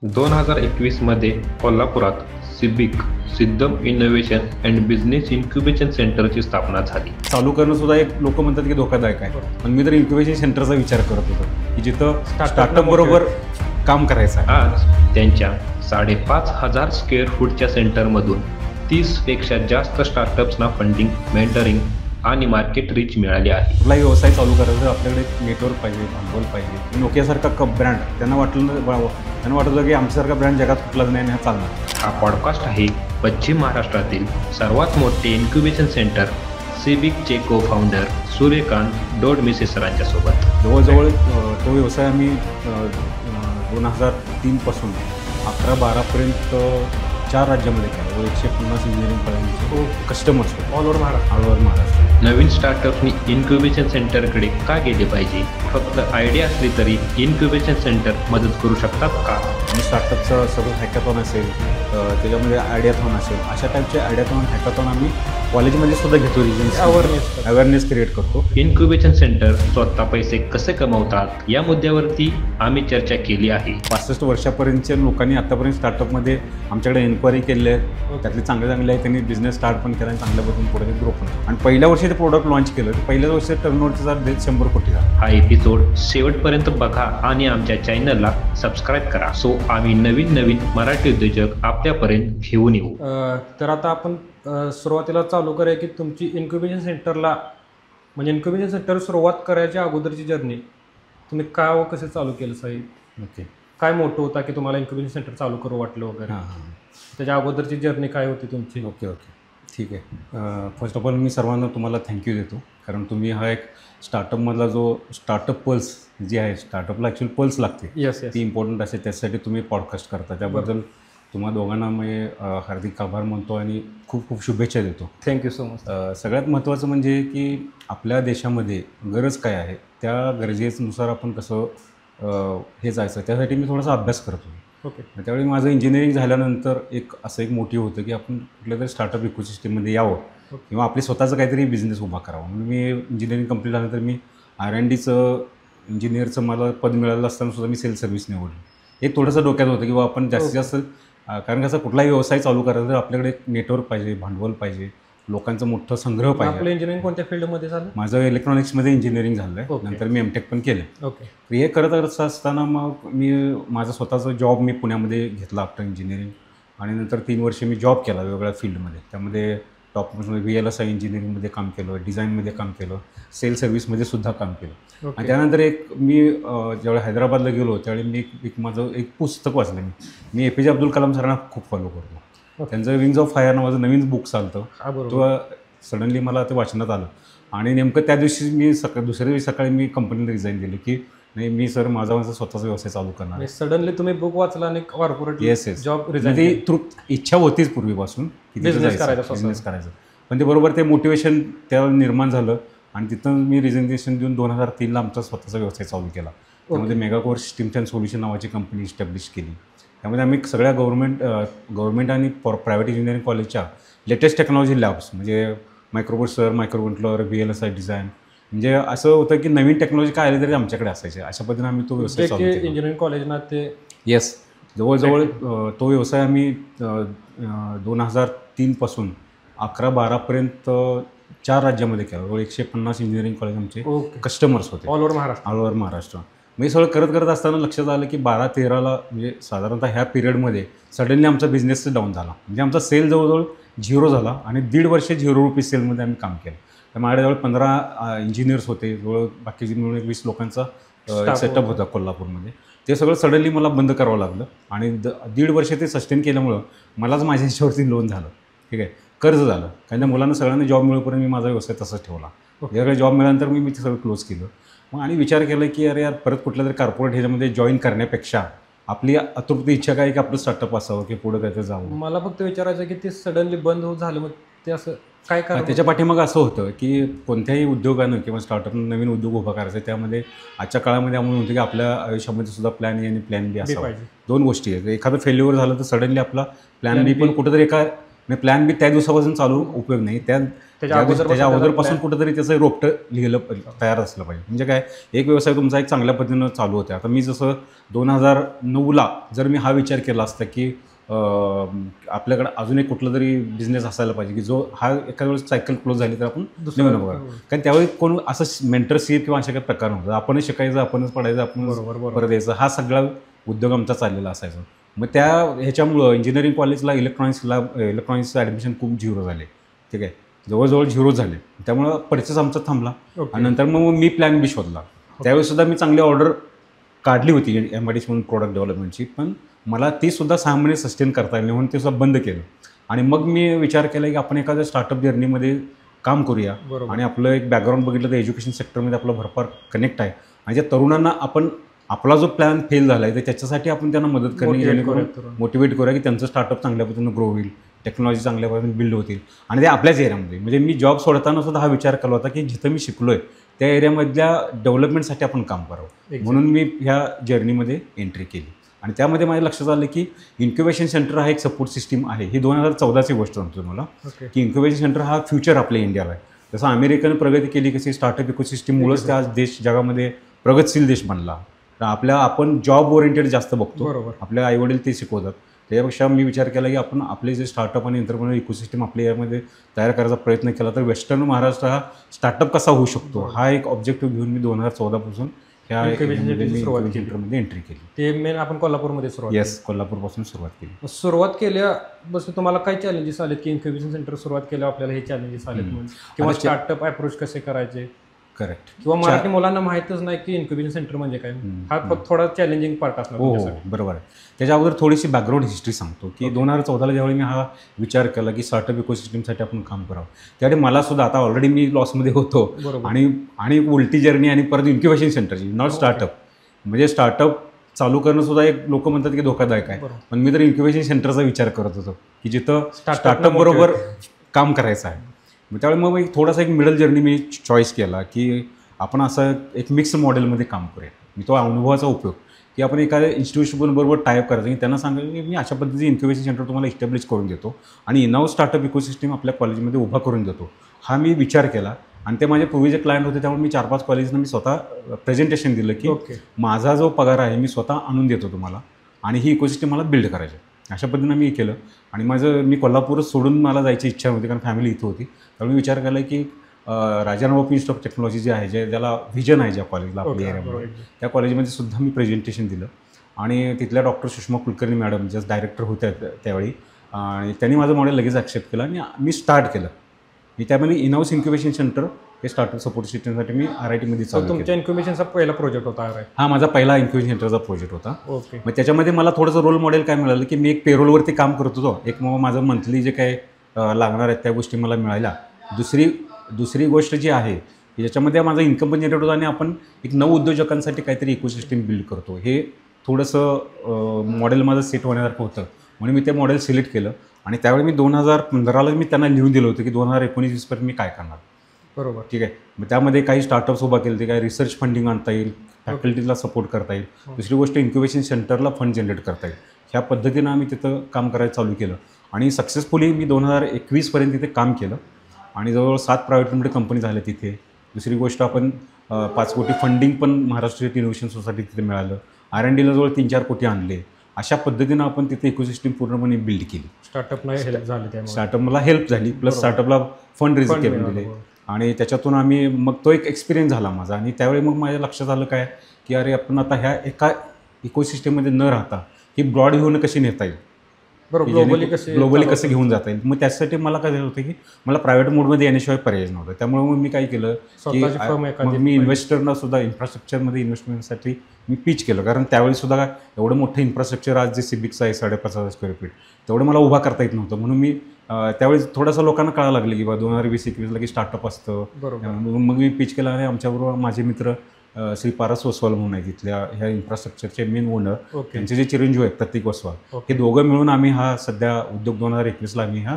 2021 मध्ये कोल्हापुरात सिबिक सिद्धम इनोव्हेशन अँड बिझनेस इन्क्युबेशन सेंटरची स्थापना झाली. चालू करणं सुद्धा एक लोक म्हणतात की धोकादायक आहे, पण मी तर इन्क्युबेशन सेंटरचा विचार करत होतो की जिथं स्टार्टअप बरोबर काम करायचं आहे. आज त्यांच्या 5,500 स्क्वेअर फूटच्या सेंटरमधून 30 पेक्षा जास्त स्टार्टअप्सना फंडिंग, मेंटरिंग आणि मार्केट रीच मिळाली आहे. कुठलाही व्यवसाय चालू करायचा आपल्याकडे नेटवर्क पाहिजे, भांडवल पाहिजे. नोकियासारखा ब्रँड त्यांना वाटलं की आमच्यासारखा ब्रँड जगात कुठलाच नाही आणि हा चालणार. हा पॉडकास्ट आहे पश्चिम महाराष्ट्रातील सर्वात मोठे इन्क्युबेशन सेंटर सिबिकचे को फाउंडर सूर्यकांत डोडमिसे सरांच्या सोबत. जवळजवळ तो व्यवसाय आम्ही 2003 पासून 11-12पर्यंत 4 राज्यामध्ये केला. 150 इंजिनिअरिंग कॉलेजचे कस्टमर्स ऑल ओव्हर महाराष्ट्र. नवीन स्टार्टअप्सनी इन्क्युबेशन सेंटरकडे का गेले पाहिजे? फक्त आयडिया असली तरी इन्क्युबेशन सेंटर मदत करू शकतात का? आणि स्टार्टअपचं सगळं हॅकॅथॉन असेल, त्याच्यामध्ये आयडियाथॉन असेल, अशा टाईपचे आयडियाथॉन हॅकॅथॉन आम्ही कॉलेजमध्ये सुद्धा घेतो. अवेअरनेस क्रिएट करतो. इन्क्युबेशन सेंटर स्वतः पैसे कसे कमवतात या मुद्द्यावरती आम्ही चर्चा केली आहे. 65 वर्षापर्यंतच्या लोकांनी आतापर्यंत स्टार्टअपमध्ये आमच्याकडे एन्क्वायरी केली आहे. त्यातले चांगले आहे, त्यांनी बिझनेस स्टार्ट पण केला आणि चांगल्या पद्धतीने पुढे ग्रो पण. आणि पहिल्या वर्षी ते प्रोडक्ट लॉन्च केलं. पहिल्या वर्षी टर्नओव्हरचा 100 कोटी झाला. हा एपिसोड शेवटपर्यंत बघा आणि आमच्या चॅनलला सबस्क्राईब करा, सो आम्ही नवीन मराठी उद्योजक आपल्यापर्यंत घेऊन येऊ. तर आता आपण सुरुवातीला चालू करूया की तुमची इन्क्युबेशन सेंटरला, म्हणजे इन्क्युबेशन सेंटर सुरुवात करायच्या अगोदरची जर्नी तुम्ही काय व कसे चालू केलं साहेब? ओके. काय मोठं होता की तुम्हाला इन्क्युबेशन सेंटर चालू करू वाटलं वगैरे? त्याच्या अगोदरची जर्नी काय होती तुमची? ओके ठीक आहे. फर्स्ट ऑफ ऑल मी सर्वांना तुम्हाला थँक्यू देतो, कारण तुम्ही हा एक स्टार्टअपमधला जो स्टार्टअप पल्स जी आहे, स्टार्टअपला ॲक्च्युअली पल्स लागते, येस ती इम्पॉर्टंट असते. त्यासाठी तुम्ही पॉडकास्ट करता, त्याबद्दल तुम्हा दोघांना मी हार्दिक आभार मानतो आणि खूप शुभेच्छा देतो. Thank you so much. सगळ्यात महत्त्वाचं म्हणजे की आपल्या देशामध्ये गरज काय आहे, त्या गरजेनुसार आपण कसं हे जायचं, त्यासाठी मी थोडासा अभ्यास करतो. ओके. त्यावेळी माझं इंजिनिअरिंग झाल्यानंतर एक मोटिव्ह होतं की आपण कुठल्या तरी स्टार्टअप इकोसिस्टममध्ये यावं किंवा आपली स्वतःचं काहीतरी बिझनेस उभा करावा. म्हणून मी इंजिनिअरिंग कंप्लीट झाल्यानंतर मी R&Dचं इंजिनिअरचं मला पद मिळालं असताना सुद्धा मी सेल सर्व्हिस निवडली. हे थोडंसं डोक्यात होतं की आपण जास्तीत जास्त, कारण कसं कुठलाही व्यवसाय चालू करायचा तर आपल्याकडे एक नेटवर्क पाहिजे, भांडवल पाहिजे, लोकांचा मोठा संग्रह पाहिजे. आपलं इंजिनिअरिंग कोणत्या फील्डमध्ये झालं? माझं इलेक्ट्रॉनिक्समध्ये इंजिनिअरिंग झालं आहे. नंतर मी M.Tech पण केलं. ओके. हे करत असताना मग मी माझा स्वतःचा जॉब मी पुण्यामध्ये घेतला आफ्टर इंजिनिअरिंग, आणि नंतर 3 वर्ष मी जॉब केला वेगवेगळ्या फील्डमध्ये. त्यामध्ये टॉपमध्ये VLSI इंजिनिअरिंगमध्ये काम केलं, डिझाईनमध्ये काम केलं, सेल सर्व्हिसमध्ये सुद्धा काम केलं. आणि त्यानंतर मी ज्यावेळी हैदराबादला गेलो त्यावेळी मी माझं एक पुस्तक वाचलं. मी APJ अब्दुल कलाम सरांना खूप फॉलो करतो. त्यांचं विंग्स ऑफ फायर नावाचं नवीन बुक चालतं, तो सडनली मला ते वाचनात आलं. आणि नेमकं त्या दिवशी मी दुसऱ्या दिवशी सकाळी मी कंपनीला रिझाईन दिली की नाही, मी सर माझा स्वतःचा व्यवसाय चालू करणार. सडनली तुम्ही बुक वाचला आणि कॉर्पोरेट येस जॉब ती इच्छा होतीच पूर्वीपासून की बिझनेस करायचं, पण ते बरोबर ते मोटिवेशन त्यावर निर्माण झालं. आणि तिथं मी रिझिग्नेशन देऊन 2003ला आमचा स्वतःचा व्यवसाय चालू केला. त्यामध्ये मेगाकोर सिस्टीम्स अँड सोल्युशन नावाची कंपनी इस्टॅब्लिश केली. त्यामध्ये आम्ही सगळ्या गव्हर्नमेंट आणि प्रायव्हेट इंजिनिअरिंग कॉलेजच्या लेटेस्ट टेक्नॉलॉजी लॅब्स, म्हणजे मायक्रोप्रोसेसर, मायक्रोकंट्रोलर, VLSI डिझाईन, म्हणजे असं होतं की नवीन टेक्नॉलॉजी काय आली तरी आमच्याकडे असायचे. अशा पद्धतीने आम्ही तो व्यवसाय चालू केला. इंजिनिअरिंग कॉलेजना ते येस, जवळजवळ तो व्यवसाय आम्ही 2003 पासून 11-12पर्यंत 4 राज्यामध्ये केला. जवळ 150 इंजिनिअरिंग कॉलेज आमचे कस्टमर्स होते ऑल ओव्हर महाराष्ट्र. मी सगळं करत असताना लक्षात आलं की 12-13ला म्हणजे साधारणतः ह्या पिरियडमध्ये सडनली आमचा बिझनेसच डाऊन झाला. म्हणजे आमचा सेल जवळजवळ 0 झाला आणि 1.5 वर्ष 0 रुपये सेलमध्ये आम्ही काम केलं. तर माझ्याजवळ 15 इंजिनियर्स होते, जवळ बाकीचे मिळून 20 लोकांचा एक सेटअप होता कोल्हापूरमध्ये. ते सगळं सडनली मला बंद करावं लागलं आणि 1.5 वर्ष ते सस्टेन केल्यामुळं मलाच माझ्या ह्याच्यावरती लोन झालं, ठीक आहे, कर्ज झालं. कारण त्या मुलांना सगळ्यांना जॉब मिळेपर्यंत मी माझा व्यवसाय तसाच ठेवला. ज्यावेळी जॉब मिळाल्यानंतर मी ते सगळं क्लोज केलं. मग आणि विचार केला की अरे यार, परत कुठल्या तरी कॉर्पोरेट ह्याच्यामध्ये जॉईन करण्यापेक्षा आपली अतृप्त इच्छा काय की आपलं स्टार्टअप असावं की पुढं काय ते जावं. मला फक्त विचारायचं की ते सडनली बंद झालं, मग ते असं काय कारण? त्याच्या पाठीमाग असं होतं की कोणत्याही उद्योगानं किंवा स्टार्टअपनं नवीन उद्योग उभा करायचा, त्यामध्ये आजच्या काळामध्ये आम्ही म्हणतो की आपल्या आयुष्यामध्ये सुद्धा प्लॅन ए आणि प्लॅन बी असावा. 2 गोष्टी आहेत. एखादं फेल्युअर झालं तर सडनली आपला प्लॅन बी पण कुठंतरी प्लॅन बी त्या दिवसापासून चालू उपयोग नाही. त्या त्याच्या अगोदरपासून कुठेतरी त्याचं रोपटं लिहिलं तयार असलं पाहिजे. म्हणजे काय, एक व्यवसाय तुमचा एक चांगल्या पद्धतीनं चालू होता. आता मी जसं 2009ला जर मी हा विचार केला असता की आपल्याकडे अजून एक कुठला तरी बिझनेस असायला पाहिजे की जो हा एखाद्या वेळेस सायकल क्लोज झाली तर आपण नवीन बघा. कारण त्यावेळी कोण असं मेंटरशिप किंवा अशा काही प्रकार नव्हता. आपणच शिकायचं, आपणच पडायचं, आपण परत यायचं, हा सगळा उद्योग आमचा चाललेला असायचा. मग त्या ह्याच्यामुळं इंजिनिअरिंग कॉलेजला इलेक्ट्रॉनिक्सचं ॲडमिशन खूप झिरो झाले. ठीक आहे, जवळजवळ झिरो झाले. त्यामुळं परचेस आमचा थांबला. आणि नंतर मग मी प्लॅन बी शोधला. त्यावेळीसुद्धा मी चांगली ऑर्डर काढली होती MIDC म्हणून प्रोडक्ट डेव्हलपमेंटची, पण मला तीसुद्धा 6 महिने सस्टेन करता येईल म्हणून ते सुद्धा बंद केलं. आणि मग मी विचार केला की आपण एखाद्या स्टार्टअप जर्नीमध्ये काम करूया. आणि आपलं एक बॅकग्राऊंड बघितलं तर एज्युकेशन सेक्टरमध्ये आपलं भरपूर कनेक्ट आहे. आणि ज्या तरुणांना आपण आपला जो प्लॅन फेल झाला आहे तर त्याच्यासाठी आपण त्यांना मदत करणे, जेणेकरून मोटिवेट करूया की त्यांचं स्टार्टअप चांगल्या पद्धतीनं ग्रो होईल, टेक्नॉलॉजी चांगल्या पद्धतीने बिल्ड होतील. आणि ते आपल्याच एरियामध्ये, म्हणजे मी जॉब सोडताना सुद्धा हा विचार केला होता की जिथं मी शिकलो आहे त्या एरियामधल्या डेव्हलपमेंटसाठी आपण काम करावं. म्हणून मी ह्या जर्नीमध्ये एंट्री केली. आणि त्यामध्ये माझ्या लक्षात आलं की इन्क्युबेशन सेंटर हा एक सपोर्ट सिस्टीम आहे. ही 2014ची गोष्ट सांगतो तुम्हाला की इन्क्युबेशन सेंटर हा फ्युचर आपल्या इंडियाला आहे. जसं अमेरिकेनं प्रगती केली कशी स्टार्टअप इकोसिस्टीममुळेच त्या देश जगामध्ये प्रगतशील देश बनला. तर आपण जॉब ओरिएंटेड जास्त बघतो, आपल्या आईवडील ते शिकवतात. त्याच्यापेक्षा मी विचार केला की आपण आपले जे स्टार्टअप आणि एंटरप्रेन्योर इकोसिस्टम आपल्या यामध्ये तयार करायचा प्रयत्न केला तर वेस्टर्न महाराष्ट्र हा स्टार्टअप कसा होऊ शकतो हा एक ऑब्जेक्टिव्ह घेऊन मी 2014 पासून ह्या सेंटरमध्ये एंट्री केली. ते मेन आपण कोल्हापूरमध्ये सुरुवात येस, कोल्हापूरपासून सुरुवात केली. सुरुवात केल्या बस तुम्हाला काय चॅलेंजेस आलेत की इन्क्युबेशन सेंटर सुरुवात केल्यावर आपल्याला हे चॅलेंजेस आलेत म्हणून, किंवा स्टार्टअप अप्रोच कसे करायचे? करेक्ट. किंवा मराठी मुलांना माहीतच नाही की इन्क्युबेशन सेंटर म्हणजे काय, हा थोडा चॅलेंजिंग पार्ट असणार. हो, बरोबर आहे. त्याच्या अगोदर थोडीशी बॅकग्राऊंड हिस्ट्री सांगतो की 2014ला ज्यावेळी मी हा विचार केला की स्टार्टअप इकोसिस्टमसाठी आपण काम करावं, त्यावेळी मला सुद्धा आता ऑलरेडी मी लॉसमध्ये होतो आणि उलटी जर्नी आणि परत इन्क्युबेशन सेंटरची, नॉट स्टार्टअप. म्हणजे स्टार्टअप चालू करणं सुद्धा एक लोक म्हणतात की धोकादायक आहे, पण मी तर इन्क्युबेशन सेंटरचा विचार करत होतो की जिथं स्टार्टअप बरोबर काम करायचं आहे. मग त्यावेळी मग थोडासा एक मिडल जर्नी मी चॉईस केला की आपण असं एक मिक्स मॉडेलमध्ये काम करूया. मी तो अनुभवाचा उपयोग की आपण एखाद्या इन्स्टिट्यूशनबरोबर टायअप करायचं की त्यांना सांगायचं की मी अशा पद्धतीचे इन्क्युबेशन सेंटर तुम्हाला इस्टॅब्लिश करून देतो आणि इनहाऊस स्टार्टअप इकोसिस्टम आपल्या कॉलेजमध्ये उभा करून देतो. हा मी विचार केला. आणि ते माझे पूर्वीचे क्लायंट होते, त्यामुळे मी 4-5 कॉलेजना मी स्वतः प्रेझेंटेशन दिलं की माझा जो पगार आहे मी स्वतः आणून देतो तुम्हाला आणि ही इकोसिस्टम मला बिल्ड करायची. अशा पद्धतीनं मी केलं. आणि मी कोल्हापूर सोडून मला जायची इच्छा होती कारण फॅमिली इथं होती. त्यामुळे मी विचार केला की राजारामबापू इन्स्टिट्यूट ऑफ टेक्नॉलॉजी जे आहे, जे ज्याला व्हिजन आहे ज्या कॉलेजला आपल्या एरियामध्ये, त्या कॉलेजमध्ये सुद्धा मी प्रेझेंटेशन दिलं. आणि तिथल्या डॉक्टर सुषमा कुलकर्णी मॅडम ज्या डायरेक्टर होत्या त्यावेळी, आणि त्यांनी माझं मॉडेल लगेच ॲक्सेप्ट केलं आणि मी स्टार्ट केलं. मी त्यामध्ये इनहाऊस इन्क्युबेशन सेंटर हे स्टार्टअप सपोर्ट सिस्टमसाठी मी RITमध्ये चालू केलं. तुमच्या इन्क्युबेशनचा पहिला प्रोजेक्ट होता? हा माझा पहिला इन्क्युबेशन सेंटरचा प्रोजेक्ट होता. ओके. मग त्याच्यामध्ये मला थोडंसं रोल मॉडेल काय मिळालं की मी एक पेरोलवरती काम करत होतो. एक मग माझं मंथली जे काय लागणार आहेत त्या गोष्टी मला मिळाल्या. दुसरी गोष्ट जी आहे की ज्याच्यामध्ये माझा इन्कम पण जनरेट होता आणि आपण एक नवउद्योजकांसाठी काहीतरी इकोसिस्टम बिल्ड करतो, हे थोडंसं मॉडेल माझं सेट होण्यासारखं होतं. म्हणून मी ते मॉडेल सिलेक्ट केलं. आणि त्यावेळी मी 2015ला मी त्यांना लिहून दिलं होतं की 2019-20 पर्यंत मी काय करणार. बरोबर, ठीक आहे. मग त्यामध्ये काही स्टार्टअप्स उभा केले, ते काही रिसर्च फंडिंग आणता येईल, फॅकल्टीला सपोर्ट करता येईल. दुसरी गोष्ट इन्क्युबेशन सेंटरला फंड जनरेट करता येईल. ह्या पद्धतीनं आम्ही तिथं काम करायला चालू केलं. आणि सक्सेसफुली मी 2021पर्यंत तिथे काम केलं. आणि जवळजवळ 7 प्रायव्हेट लिमिटेड कंपनी झाल्या तिथे. दुसरी गोष्ट आपण 5 कोटी फंडिंग पण महाराष्ट्र स्टेट इनोव्हेशन सोसायटी तिथे मिळालं. R&Dला जवळ 3-4 कोटी आणले. अशा पद्धतीनं आपण तिथे इकोसिस्टम पूर्णपणे बिल्ड केली. स्टार्टअपला हेल्प झाली, प्लस स्टार्टअपला फंड रेज करून दिले. आणि त्याच्यातून आम्ही मग तो एक एक्सपिरियन्स झाला माझा. आणि त्यावेळी मग माझ्या लक्षात आलं काय की अरे आपण आता ह्या एका इकोसिस्टममध्ये न राहता ही ब्रॉड घेऊन कशी नेता येईल, ग्लोबली कसं घेऊन जाता येईल. मग त्यासाठी मला काय झालं होतं की मला प्रायव्हेट मोडमध्ये येण्याशिवाय पर्याय नव्हता. त्यामुळे मग मी काय केलं की मी इन्व्हेस्टरना सुद्धा इन्फ्रास्ट्रक्चरमध्ये इन्व्हेस्टमेंटसाठी मी पिच केलं. कारण त्यावेळी सुद्धा काय एवढं मोठं इन्फ्रास्ट्रक्चर आज जे सिबिक्स आहे 5,500 स्क्वेअर फीट तेवढं मला उभा करता येत नव्हतं. म्हणून मी त्यावेळी थोडंसं लोकांना कळायला लागलं की 2020-21ला की स्टार्टअप असतं. मग मी पिच केलं. आणि आमच्याबरोबर माझे मित्र श्री पारस ओसवाल म्हणून आहे तिथल्या ह्या इन्फ्रास्ट्रक्चरचे मेन ओनर, त्यांचे जे चिरंजीव आहेत प्रतीक ओसवाल, हे दोघं मिळून आम्ही हा सध्या उद्योग 2021ला आम्ही हा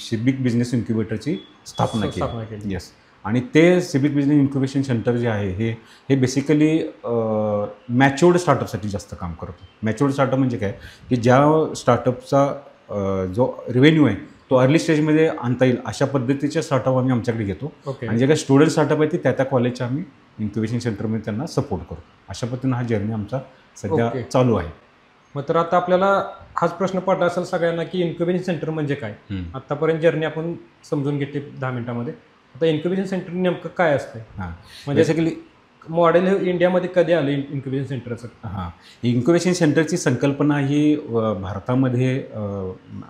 सिबिक बिझनेस इन्क्युबेटरची स्थापना केली. येस. आणि ते सिबिक बिझनेस इन्क्युबेशन सेंटर जे आहे हे बेसिकली मॅच्युअर्ड स्टार्टअपसाठी जास्त काम करतो. मॅच्युअर्ड स्टार्टअप म्हणजे काय की ज्या स्टार्टअपचा जो रेव्हेन्यू आहे तो अर्ली स्टेजमध्ये आणता येईल अशा पद्धतीचे स्टार्टअप आम्ही आमच्याकडे घेतो. ओके. आणि जे काही स्टुडंट स्टार्टअप आहे ते त्या कॉलेजच्या आम्ही इन्क्युबेशन सेंटरमध्ये त्यांना सपोर्ट करतो. अशा पद्धतीनं हा जर्नी आमचा सध्या ओके. चालू आहे. मग तर आता आपल्याला हाच प्रश्न पडला असेल सगळ्यांना की इन्क्युबेशन सेंटर म्हणजे काय. आतापर्यंत जर्नी आपण समजून घेतली 10 मिनिटांमध्ये. आता इन्क्युबेशन सेंटर नेमकं काय असतं हां, म्हणजे बेसिकली मॉडेल हे इंडियामध्ये कधी आलं इन्क्युबेशन सेंटरचं. हां, इन्क्युबेशन सेंटरची संकल्पना ही भारतामध्ये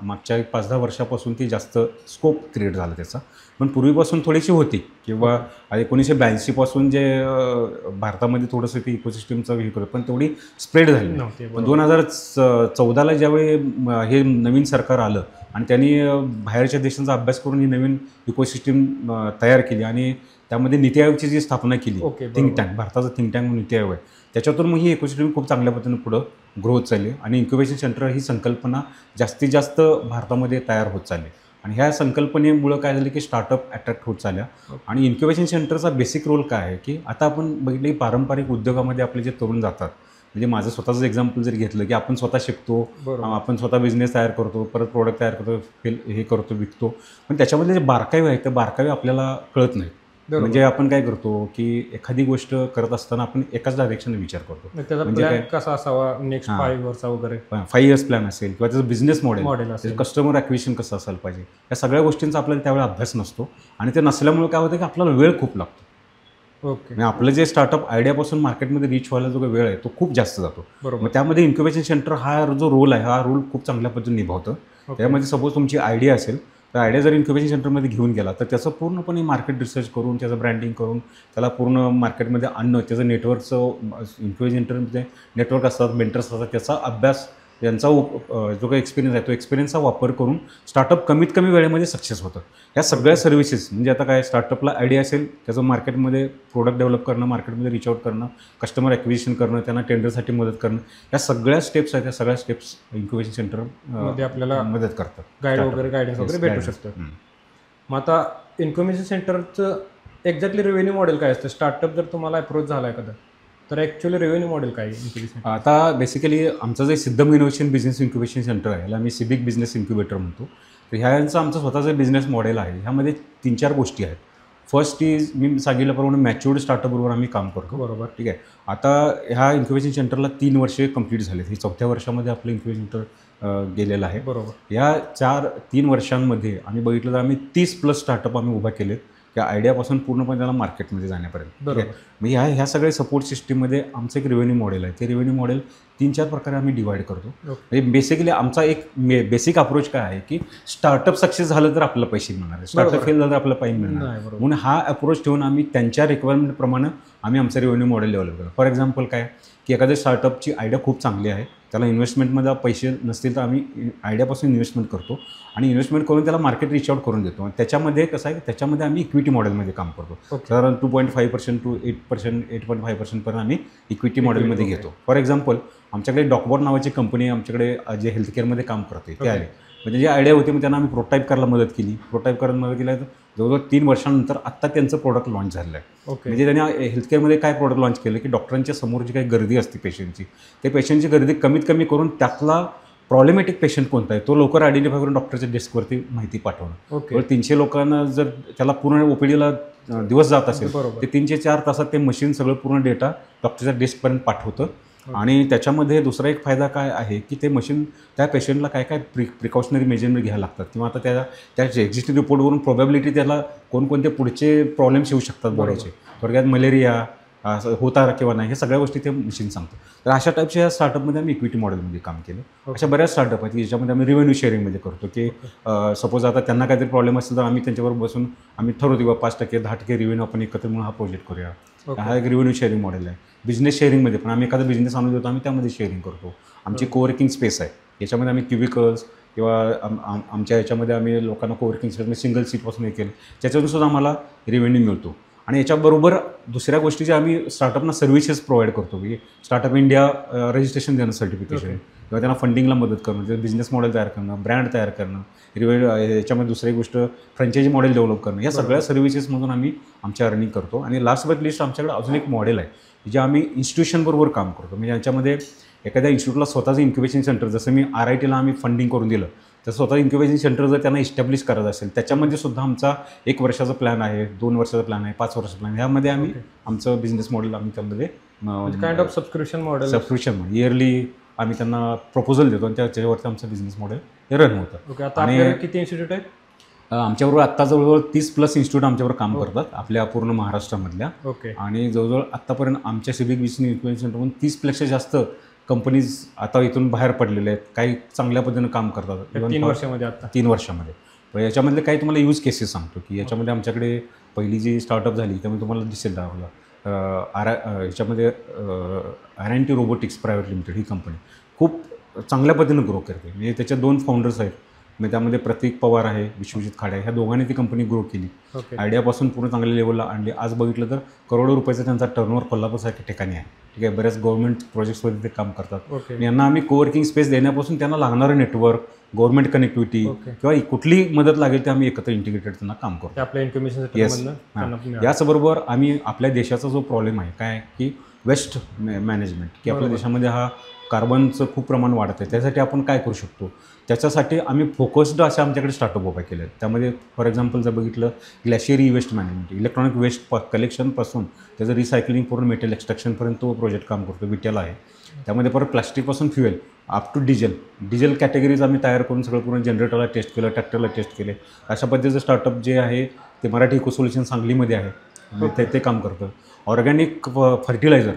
मागच्या 5-10 वर्षापासून ती जास्त स्कोप क्रिएट झाला त्याचा. पण पूर्वीपासून थोडीशी होती किंवा 1982 पासून जे भारतामध्ये थोडंसं ती इकोसिस्टमचं हे करत पण तेवढी स्प्रेड झाली नव्हती. पण 2014ला ज्यावेळी हे नवीन सरकार आलं आणि त्यांनी बाहेरच्या देशांचा अभ्यास करून ही नवीन इकोसिस्टम तयार केली आणि त्यामध्ये नीती आयोगची जी स्थापना केली, ओके, थिंक टँक, भारताचं थिंक टँक नीती आयोग आहे, त्याच्यातून मग ही इकोसिस्टम खूप चांगल्या पद्धतीने पुढं ग्रोथ चालली आणि इन्क्युबेशन सेंटर ही संकल्पना जास्तीत जास्त भारतामध्ये तयार होत चालली. आणि ह्या संकल्पनेमुळं काय झालं की स्टार्टअप अट्रॅक्ट होत चालल्या. आणि इन्क्युबेशन सेंटरचा बेसिक रोल काय आहे की आता आपण बघितलं की पारंपरिक उद्योगामध्ये आपले जे तरुण जातात, म्हणजे माझं स्वतःचं एक्झाम्पल जर घेतलं की आपण स्वतः शिकतो, आपण स्वतः बिझनेस तयार करतो, परत प्रोडक्ट तयार करतो, हे करतो, विकतो, पण त्याच्यामधले जे बारकावे आहेत ते बारकावे आपल्याला कळत नाहीत. म्हणजे आपण काय करतो की एखादी गोष्ट करत असताना आपण एकाच डायरेक्शनने विचार करतो. त्याचा प्लॅन कसा असावा नेक्स्ट 5 वर्षा वगैरे, 5 इयर्स प्लॅन असेल किंवा त्याचं बिझनेस मॉडेल असेल, कस्टमर ॲक्विजिशन कसं असायला पाहिजे, या सगळ्या गोष्टींचा आपल्याला त्यावेळी अभ्यास नसतो आणि ते नसल्यामुळे काय होतं की आपल्याला वेळ खूप लागतो. ओके. म्हणजे आपलं जे स्टार्टअप आयडियापासून मार्केटमध्ये रीच व्हायला जो वेळ आहे तो खूप जास्त जातो. मग त्यामध्ये इन्क्युबेशन सेंटर हा जो रोल आहे हा रोल खूप चांगल्या पद्धतीने निभावतं. त्यामध्ये सपोज तुमची आयडिया असेल तर आयडिया जर इन्क्युबेशन सेंटरमध्ये घेऊन गेला तर त्याचं पूर्णपणे मार्केट रिसर्च करून त्याचं ब्रँडिंग करून त्याला पूर्ण मार्केटमध्ये आणणं, त्याचं नेटवर्कचं इन्क्युबेशन सेंटरमध्ये नेटवर्क असतात, मेंटर्स असतात, त्याचा अभ्यास, यांचा जो काही एक्सपिरियन्स आहे तो एक्सपिरियन्सचा वापर करून स्टार्टअप कमीत कमी वेळेमध्ये सक्सेस होतं. ह्या सगळ्या सर्व्हिसेस म्हणजे आता काय स्टार्टअपला आयडिया असेल त्याचं मार्केटमध्ये प्रोडक्ट डेव्हलप करणं, मार्केटमध्ये रिच आउट करणं, कस्टमर ॲक्विजिशन करणं, त्यांना टेंडरसाठी मदत करणं, या सगळ्या स्टेप्स आहेत, त्या सगळ्या स्टेप्स इन्क्युबेशन सेंटर आपल्याला मदत करतात. गायडन्स वगैरे भेटू शकतं. मग आता इन्क्युबेशन सेंटरचं एक्झॅक्टली रेव्हेन्यू मॉडेल काय असतं. स्टार्टअप जर तुम्हाला अप्रोच झाला एखादा तर ॲक्च्युअली रेव्हेन्यू मॉडेल काय आहे. आता बेसिकली आमचं जे सिद्धम इनोव्हेशन बिझनेस इन्क्युबेशन सेंटर आहे याला आम्ही सिबिक बिझनेस इन्क्युबेटर म्हणतो. तर ह्यांचं आमचं स्वतःचं बिझनेस मॉडेल आहे. ह्यामध्ये 3-4 गोष्टी आहेत. फर्स्ट इज मी सांगितल्याप्रमाणे मॅच्युअर्ड स्टार्टअपबरोबर आम्ही काम करतो. बरोबर, ठीक आहे. आता ह्या इन्क्युबेशन सेंटरला 3 वर्षे कंप्लीट झाले. हे 4थ्या वर्षामध्ये आपलं इन्क्युबेशन सेंटर गेलेलं आहे. बरोबर. या 3 वर्षांमध्ये आम्ही बघितलं तर आम्ही 30+ स्टार्टअप आम्ही उभा केले त्या आयडियापासून पूर्णपणे त्याला मार्केटमध्ये जाण्यापर्यंत. मग ह्या सगळ्या सपोर्ट सिस्टीममध्ये आमचं एक रेव्हेन्यू मॉडेल आहे. ते रेव्हेन्यू मॉडेल 3-4 प्रकारे आम्ही डिवाईड करतो. म्हणजे बेसिकली आमचा एक बेसिक अप्रोच काय आहे की स्टार्टअप सक्सेस झालं तर आपल्याला पैसे मिळणार, स्टार्टअप फेल झालं तर आपल्याला पैसे मिळणार. म्हणून हा अप्रोच ठेवून आम्ही त्यांच्या रिक्वायरमेंटप्रमाणे आम्ही आमचं रेव्हेन्यू मॉडेल डेव्हलप करतो. फॉर एक्झाम्पल काय की एखाद्या स्टार्टअपची आयडिया खूप चांगली आहे, त्याला इन्व्हेस्टमेंटमध्ये पैसे नसतील तर आम्ही आयडियापासून इन्व्हेस्टमेंट करतो आणि इन्व्हेस्टमेंट करून त्याला मार्केट रिच आउट करून देतो. आणि त्याच्यामध्ये कसं आहे त्याच्यामध्ये आम्ही इक्विटी मॉडेलमध्ये काम करतो. साधारण 2.5% to 8%, 8.5% पर्यंत आम्ही इक्विटी मॉडेलमध्ये घेतो. फॉर एक्झाम्पल आमच्याकडे डॉकबॉट नावाची कंपनी आमच्याकडे जे हेल्थकेअरमध्ये काम करते ते आले. म्हणजे जे आयडिया होती मग त्यांना आम्ही प्रोटोटाईप करायला मदत केली. प्रोटोटाईप करायला मदत केली तर जवळजवळ 3 वर्षांनंतर आत्ता त्यांचं प्रोडक्ट लॉन्च झालं आहे. म्हणजे त्यांनी हेल्थकेअरमध्ये काय प्रोडक्ट लॉन्च केलं की डॉक्टरांच्या समोर जी काही गर्दी असते पेशंटची, ते पेशंटची गर्दी कमीत कमी करून त्यातला प्रॉब्लेमॅटिक पेशंट कोणता आहे तो लवकर आयडेंटिफाय करून डॉक्टरच्या डेस्कवरती माहिती पाठवणं. 300 लोकांना जर त्याला पूर्ण ओपीडीला दिवस जात असेल ते 3 ते 4 तासात ते मशीन सगळं पूर्ण डेटा डॉक्टरच्या डेस्कपर्यंत पाठवतं. आणि त्याच्यामध्ये दुसरा एक फायदा काय आहे की ते मशीन त्या पेशंटला काय काय प्रिकॉशनरी मेजरमेंट घ्यायला लागतात किंवा आता त्याच्या एक्झिस्टिंग रिपोर्टवरून प्रोबॅबिलिटी त्याला कोणकोणते पुढचे प्रॉब्लेम्स येऊ शकतात बॉडीचे, थोडक्यात मलेरिया होता किंवा नाही, हे सगळ्या गोष्टी ते मशीन सांगतं. तर अशा टाईपच्या या स्टार्टअपमध्ये आम्ही इक्विटी मॉडेलमध्ये काम केलं. अशा बऱ्याच स्टार्टअप आहेत की ज्याच्यामध्ये आम्ही रेव्हेन्यू शेअरिंगमध्ये करतो की सपोज आता त्यांना काहीतरी प्रॉब्लेम असेल तर आम्ही त्यांच्याबरोबर बसून आम्ही ठरवतो किंवा 5%, 10% रेव्हेन्यू आपण एकत्र म्हणून हा प्रोजेक्ट करूया. हा एक रेव्हेन्यू शेअरिंग मॉडेल आहे. बिझनेस शेअरिंगमध्ये पण आम्ही एखादा बिझनेस आणून देतो, आम्ही त्यामध्ये शेअरिंग करतो. आमची कोवर्किंग स्पेस आहे, याच्यामध्ये आम्ही क्युबिकल्स किंवा आमच्या याच्यामध्ये आम्ही लोकांना कोवर्किंग स्पेसमध्ये सिंगल सीटपासून हे केलं, त्याच्यातून सुद्धा आम्हाला रेव्हेन्यू मिळतो. आणि याच्याबरोबर दुसऱ्या गोष्टी ज्या आम्ही स्टार्टअपना सर्व्हिसेस प्रोव्हाइड करतो की स्टार्टअप इंडिया रजिस्ट्रेशन देणं, सर्टिफिकेशन किंवा त्यांना फंडिंगला मदत करणं, जे बिझनेस मॉडेल तयार करणं, ब्रँड तयार करणं, याच्यामध्ये दुसरी गोष्ट फ्रँचायझी मॉडेल डेव्हलप करणं, या सगळ्या सर्व्हिसेसमधून आम्ही आमच्या अर्निंग करतो. आणि लास्ट बट लिस्ट आमच्याकडे अजून एक मॉडेल आहे जे आम्ही इन्स्टिट्यूशनबरोबर काम करतो. म्हणजे याच्यामध्ये एखाद्या इन्स्टिट्यूटला स्वतःचं इन्क्युबेशन सेंटर, जसं मी RITला आम्ही फंडिंग करून दिलं तर स्वतः इन्क्युबेशन सेंटर जर त्यांना इस्टॅब्लिश करायचं असेल त्याच्यामध्ये सुद्धा आमचा 1 वर्षाचा प्लॅन आहे, 2 वर्षाचा प्लॅन आहे, 5 वर्षाचा प्लॅन, ह्यामध्ये आम्ही आमचं बिझनेस मॉडेल आम्ही त्यामध्ये काइंड ऑफ सबस्क्रिप्शन इयरली आम्ही त्यांना प्रपोजल देतो आणि त्याच्यावरती आमचं बिझनेस मॉडेल हे रन होतं. ओके. आता आपल्याकडे किती इन्स्टिट्यूट आहेत? आमच्याबरोबर आत्ता जवळजवळ 30+ इन्स्टिट्यूट आमच्यावर काम करतात आपल्या पूर्ण महाराष्ट्रामधल्या. ओके. आणि जवळजवळ आत्तापर्यंत आमच्या सिविक बिझनेस इन्क्युबेशन सेंटरमधून 30पेक्षा जास्त कंपनीज आता इथून बाहेर पडलेले आहेत. काही चांगल्या पद्धतीने काम करतात 3 वर्षामध्ये. आता 3 वर्षामध्ये. पण याच्यामधले काही तुम्हाला यूज केसेस सांगतो की याच्यामध्ये आमच्याकडे पहिली जी स्टार्टअप झाली त्यामुळे तुम्हाला दिसेल याच्यामध्ये R&T रोबोटिक्स प्रायव्हेट लिमिटेड ही कंपनी खूप चांगल्या पद्धतीने ग्रो करते. म्हणजे त्याच्या 2 फाउंडर्स आहेत. म्हणजे त्यामध्ये प्रतीक पवार आहे, विश्वजित खाडे आहे. ह्या दोघांनी ती कंपनी ग्रो केली. आयडियापासून पूर्ण चांगल्या लेवलला आणली. आज बघितलं तर करोडो रुपयाचा त्यांचा टर्नओव्हर कोल्हापूरसारख्या ठिकाणी आहे. ठीक आहे. बऱ्याच गव्हर्नमेंट प्रोजेक्ट्समध्ये ते काम करतात. यांना आम्ही कोवर्किंग स्पेस देण्यापासून त्यांना लागणारं नेटवर्क, गव्हर्नमेंट कनेक्टिव्हिटी किंवा कुठली मदत लागेल ते आम्ही एकत्र इंटिग्रेटेड त्यांना काम करतो आपल्या इन्क्युबेशन सेंटरमधून. याचबरोबर आम्ही आपल्या देशाचा जो प्रॉब्लेम आहे काय की वेस्ट मॅनेजमेंट, की आपल्या देशामध्ये हा कार्बनचं खूप प्रमाण वाढत आहे. त्यासाठी आपण काय करू शकतो त्याच्यासाठी आम्ही फोकस्ड असे आमच्याकडे स्टार्टअप उभा केले आहेत. त्यामध्ये फॉर एक्झाम्पल जर बघितलं glacier e waste management, electronic waste कलेक्शनपासून त्याचं रिसायकलिंग पूर्ण मेटल एक्स्ट्रॅक्शनपर्यंत तो प्रोजेक्ट काम करतो. विटेला आहे. त्यामध्ये परत प्लास्टिकपासून fuel up to diesel categories आम्ही तयार करून सगळं पूर्ण जनरेटरला टेस्ट केलं, ट्रॅक्टरला टेस्ट केले. अशा पद्धतीचं स्टार्टअप जे आहे ते मराठी इको सोल्युशन सांगलीमध्ये आहे. ते काम करतं. ऑर्गॅनिक फर्टिलायझर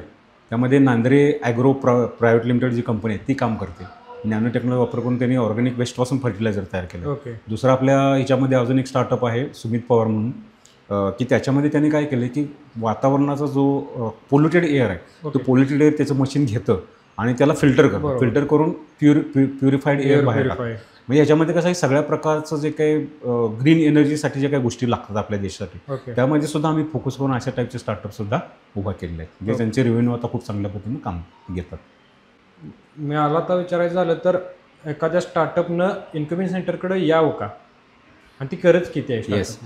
त्यामध्ये नांद्रे ॲग्रो प्रायव्हेट लिमिटेड जी कंपनी आहे ती काम करते. नॅनो टेक्नॉलॉजी वापर करून त्यांनी ऑर्गॅनिक वेस्टपासून फर्टिलायझर तयार केलं. दुसरा आपल्या ह्याच्यामध्ये अजून एक स्टार्टअप आहे सुमित पवार म्हणून, की त्याच्यामध्ये त्यांनी काय केलं की वातावरणाचा जो पोल्युटेड एअर आहे तो पोल्युटेड एअर त्याचं मशीन घेतं आणि त्याला फिल्टर करून प्युरिफाईड एअर बाहेर टाकतं. म्हणजे याच्यामध्ये कसं आहे सगळ्या प्रकारचं जे काही ग्रीन एनर्जीसाठी ज्या काही गोष्टी लागतात आपल्या देशासाठी त्यामध्ये सुद्धा आम्ही फोकस करून अशा टाईपचे स्टार्टअप सुद्धा उभा केलेले आहेत जे त्यांचे रेव्हेन्यू आता खूप चांगल्या पद्धतीने काम घेतात. मला आता विचारायचं झालं तर एखाद्या स्टार्टअपनं इन्क्युबेशन सेंटरकडे यावं का आणि ती गरज किती आहे? येस.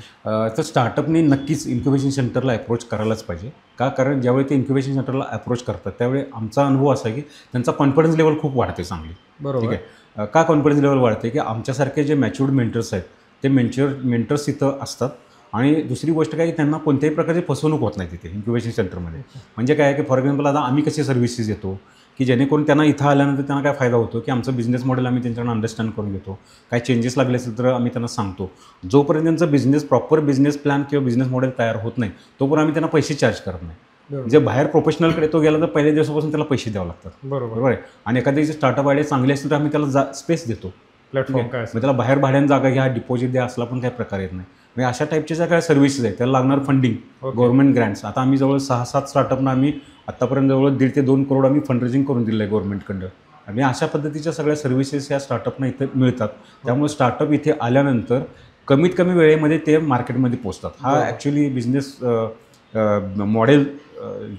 तर स्टार्टअपने नक्कीच इन्क्युबेशन सेंटरला अप्रोच करायलाच पाहिजे. का? कारण ज्यावेळी ते इन्क्युबेशन सेंटरला अप्रोच करतात त्यावेळी आमचा अनुभव असा आहे की त्यांचा कॉन्फिडन्स लेवल खूप वाढते चांगली. बरोबर. ठीक आहे. का कॉन्फिडन्स लेवल वाढते की आमच्यासारखे जे मॅच्युर्ड मेंटर्स आहेत ते मेंटर्स इथं असतात. आणि दुसरी गोष्ट काय की त्यांना कोणत्याही प्रकारची फसवणूक होत नाही तिथे इन्क्युबेशन सेंटरमध्ये. म्हणजे काय की फॉर एक्झाम्पल आता आम्ही कसे सर्व्हिसेस देतो की जेणेकरून त्यांना इथं आल्यानंतर त्यांना काय फायदा होतो की आमचं बिझनेस मॉडेल आम्ही त्यांच्याकडून अंडरस्टँड करून घेतो. काय चेंजेस लागले असेल तर आम्ही त्यांना सांगतो. जोपर्यंत त्यांचं प्रॉपर बिझनेस प्लॅन किंवा बिझनेस मॉडेल तयार होत नाही तोपर्यंत आम्ही त्यांना पैसे चार्ज करत नाही. जे बाहेर प्रोफेशनलकडे तो गेला तर पहिल्या दिवसापासून त्याला पैसे द्यावे लागतात. बरोबर आहे. आणि एखाद्याची स्टार्टअप आयडिया चांगली असेल तर आम्ही त्याला स्पेस देतो. प्लॅटफॉर्म काय त्याला बाहेर भाड्याने जागा घ्या, डिपॉझिट द्या असला पण काही प्रकार येत नाही. म्हणजे अशा टाईपच्या ज्या काय सर्व्हिसेस आहेत त्याला लागणार फंडिंग, गव्हर्नमेंट ग्रँट्स. आता आम्ही जवळ 6-7 स्टार्टअपना आम्ही आत्तापर्यंत जवळ 1.5 ते 2 करोड आम्ही फंडरेजिंग करून दिलं आहे गव्हर्नमेंटकडं. आणि अशा पद्धतीच्या सगळ्या सर्व्हिसेस या स्टार्टअपना इथे मिळतात. त्यामुळे स्टार्टअप इथे आल्यानंतर कमीत कमी वेळेमध्ये ते मार्केटमध्ये पोचतात. हा ॲक्च्युली बिझनेस मॉडेल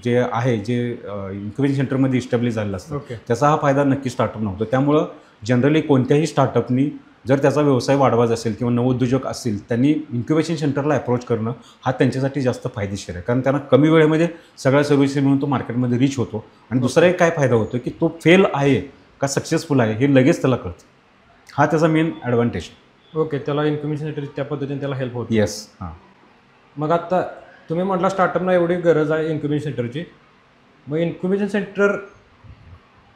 जे आहे जे इन्क्युबेशन सेंटरमध्ये इस्टॅब्लिश झालेलं असतं त्याचा हा फायदा नक्की स्टार्टअपना होतो. त्यामुळं जनरली कोणत्याही स्टार्टअपनी जर त्याचा व्यवसाय वाढवायचा असेल किंवा नवोद्योजक असतील त्यांनी इन्क्युबेशन सेंटरला अप्रोच करणं हा त्यांच्यासाठी जास्त फायदेशीर आहे. कारण त्यांना कमी वेळेमध्ये सगळ्या सर्व्हिसेस मिळून तो मार्केटमध्ये रीच होतो. आणि दुसरा एक काय फायदा होतो की तो फेल आहे का सक्सेसफुल आहे हे लगेच त्याला कळतं. हा त्याचा मेन ॲडव्हान्टेज. ओके. त्याला इन्क्युबेशन सेंटर त्या पद्धतीने त्याला हेल्प होते. येस. हां. मग आता तुम्ही म्हटला स्टार्टअपला एवढी गरज आहे इन्क्युबेशन सेंटरची. मग इन्क्युबेशन सेंटर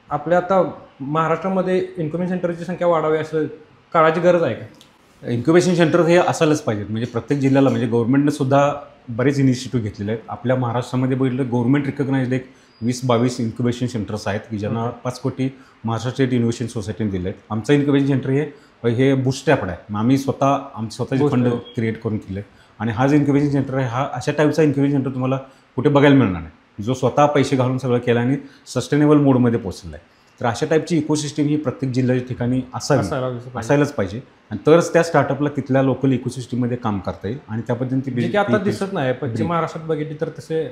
आपल्या आता महाराष्ट्रामध्ये इन्क्युबेशन सेंटरची संख्या वाढावी असं काळाची गरज आहे का? इन्क्युबेशन सेंटर हे असायलाच पाहिजेत. म्हणजे प्रत्येक जिल्ह्याला म्हणजे गव्हर्नमेंटने सुद्धा बरेच इनिशिएटिव्ह घेतलेले आहेत. आपल्या महाराष्ट्रामध्ये बघितलं गव्हर्नमेंट रिकग्नाइज्ड एक 20-22 इन्क्युबेशन सेंटर्स आहेत की ज्यांना 5 कोटी महाराष्ट्र स्टेट इनोव्हेशन सोसायटीने दिले आहेत. आमचं इन्क्युबेशन सेंटर हे बूटस्ट्रॅप्ड आहे. आम्ही स्वतःचे फंड क्रिएट करून केले. आणि हा जो इन्क्युबेशन सेंटर आहे हा अशा टाईपचा इन्क्युबेशन सेंटर तुम्हाला कुठे बघायला मिळणार नाही जो स्वतः पैसे घालून सगळं केलं आणि सस्टेनेबल मोडमध्ये पोचलेला आहे. तर अशा टाईपची इकोसिस्टीम ही प्रत्येक जिल्ह्याच्या ठिकाणी असायलाच पाहिजे. आणि तरच त्या स्टार्टअपला तिथल्या लोकल इकोसिस्टीममध्ये काम करता येईल. आणि त्या पद्धतीने ती आता दिसत नाही. पश्चिम महाराष्ट्रात बघितली तर तसे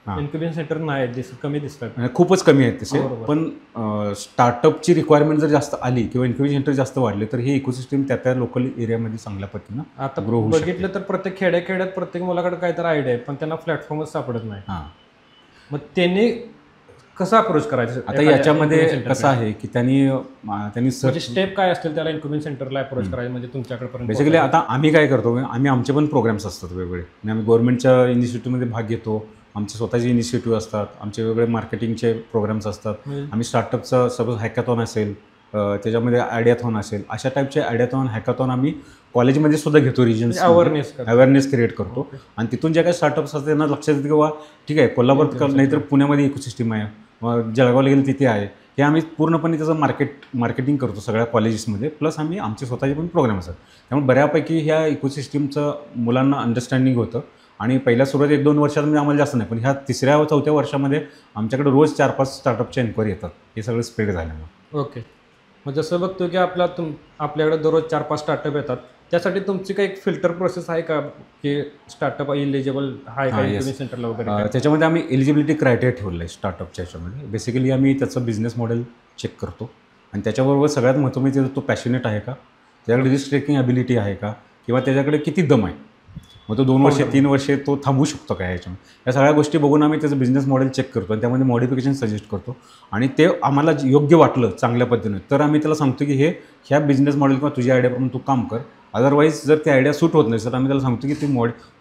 इन्क्युबेशन सेंटर नाही कमी दिसतात. खूपच कमी आहेत तसे. पण स्टार्टअपची रिक्वायरमेंट जर जास्त आली किंवा इन्क्युबेशन सेंटर जास्त वाढले तर हे इकोसिस्टीम त्या लोकल एरियामध्ये चांगल्या पद्धतीनं आता ग्रो होऊ शकते. बघितलं तर प्रत्येक खेड्यात प्रत्येक मुलाकडे काहीतरी आयडिया आहे पण त्यांना प्लॅटफॉर्मच सापडत नाही. मग त्यांनी कसं अप्रोच करायचं आता याच्यामध्ये कसं आहे की त्यांनी स्टेप काय असतील त्याला इन्क्युबेशन सेंटरला अप्रोच करायचं म्हणजे तुमच्याकडे बेसिकली आता आम्ही काय करतो, आम्ही आमचे पण प्रोग्राम्स असतात वेगवेगळे, आणि आम्ही गव्हर्नमेंटच्या इनिशिएटिव्हमध्ये भाग घेतो. आमचे स्वतःचे इनिशिएटिव्ह असतात, आमचे वेगळे मार्केटिंगचे प्रोग्राम्स असतात. आम्ही स्टार्टअपचं सपोज हॅकॅथॉन असेल, त्याच्यामध्ये आयडियाथॉन असेल, अशा टाईपचे आयडियाथॉन हॅकॅथॉन आम्ही कॉलेजमध्ये सुद्धा घेतो. रिजन्स अवेअरनेस क्रिएट करतो. आणि तिथून ज्या काही स्टार्टअप्स असतात त्यांना लक्षात येते की बाबा ठीक आहे, कोल्हापूर नाहीतर पुण्यामध्ये इकोसिस्टम आहे, जळगावला गेलं तिथे आहे, हे आम्ही पूर्णपणे त्याचं मार्केटिंग करतो सगळ्या कॉलेजेसमध्ये. प्लस आम्ही आमचे स्वतःचे पण प्रोग्राम असतात. त्यामुळे बऱ्यापैकी ह्या इकोसिस्टमचं मुलांना अंडरस्टँडिंग होतं. आणि पहिल्या सुरुवात 1-2 वर्षामध्ये आम्हाला जास्त नाही, पण ह्या 3ऱ्या-4थ्या वर्षामध्ये आमच्याकडे रोज 4-5 स्टार्टअपच्या एन्क्वायरी येतात, हे सगळं स्प्रेड झाल्यामुळे. ओके. मग जसं बघतो की आपल्याकडे दररोज 4-5 स्टार्टअप येतात, त्यासाठी तुमची काही फिल्टर प्रोसेस आहे का की स्टार्टअप इलिजिबल आहे का इन्क्युबेशन सेंटरला वगैरे? त्याच्यामध्ये आम्ही एलिजिबिलिटी क्रायटेरिया ठेवलं आहे स्टार्टअपच्या ह्याच्यामध्ये. बेसिकली आम्ही त्याचं बिझनेस मॉडेल चेक करतो, आणि त्याच्याबरोबर सगळ्यात महत्त्वाचं तो पॅशनेट आहे का, त्याच्याकडे रिस्क टेकिंग ॲबिलिटी आहे का, किंवा त्याच्याकडे किती दम आहे, मग तो 2 वर्षे 3 वर्षे तो थांबू शकतो का ह्याच्यामध्ये. या सगळ्या गोष्टी बघून आम्ही त्याचं बिझनेस मॉडेल चेक करतो, आणि त्यामध्ये मॉडिफिकेशन सजेस्ट करतो. आणि ते आम्हाला योग्य वाटलं चांगल्या पद्धतीने तर आम्ही त्याला सांगतो की ह्या बिझनेस मॉडेल किंवा तुझ्या आयडियाप्रमाणे तू काम कर. अदरवाईज जर ती आयडिया सूट होत नाही तर आम्ही त्याला सांगतो की ती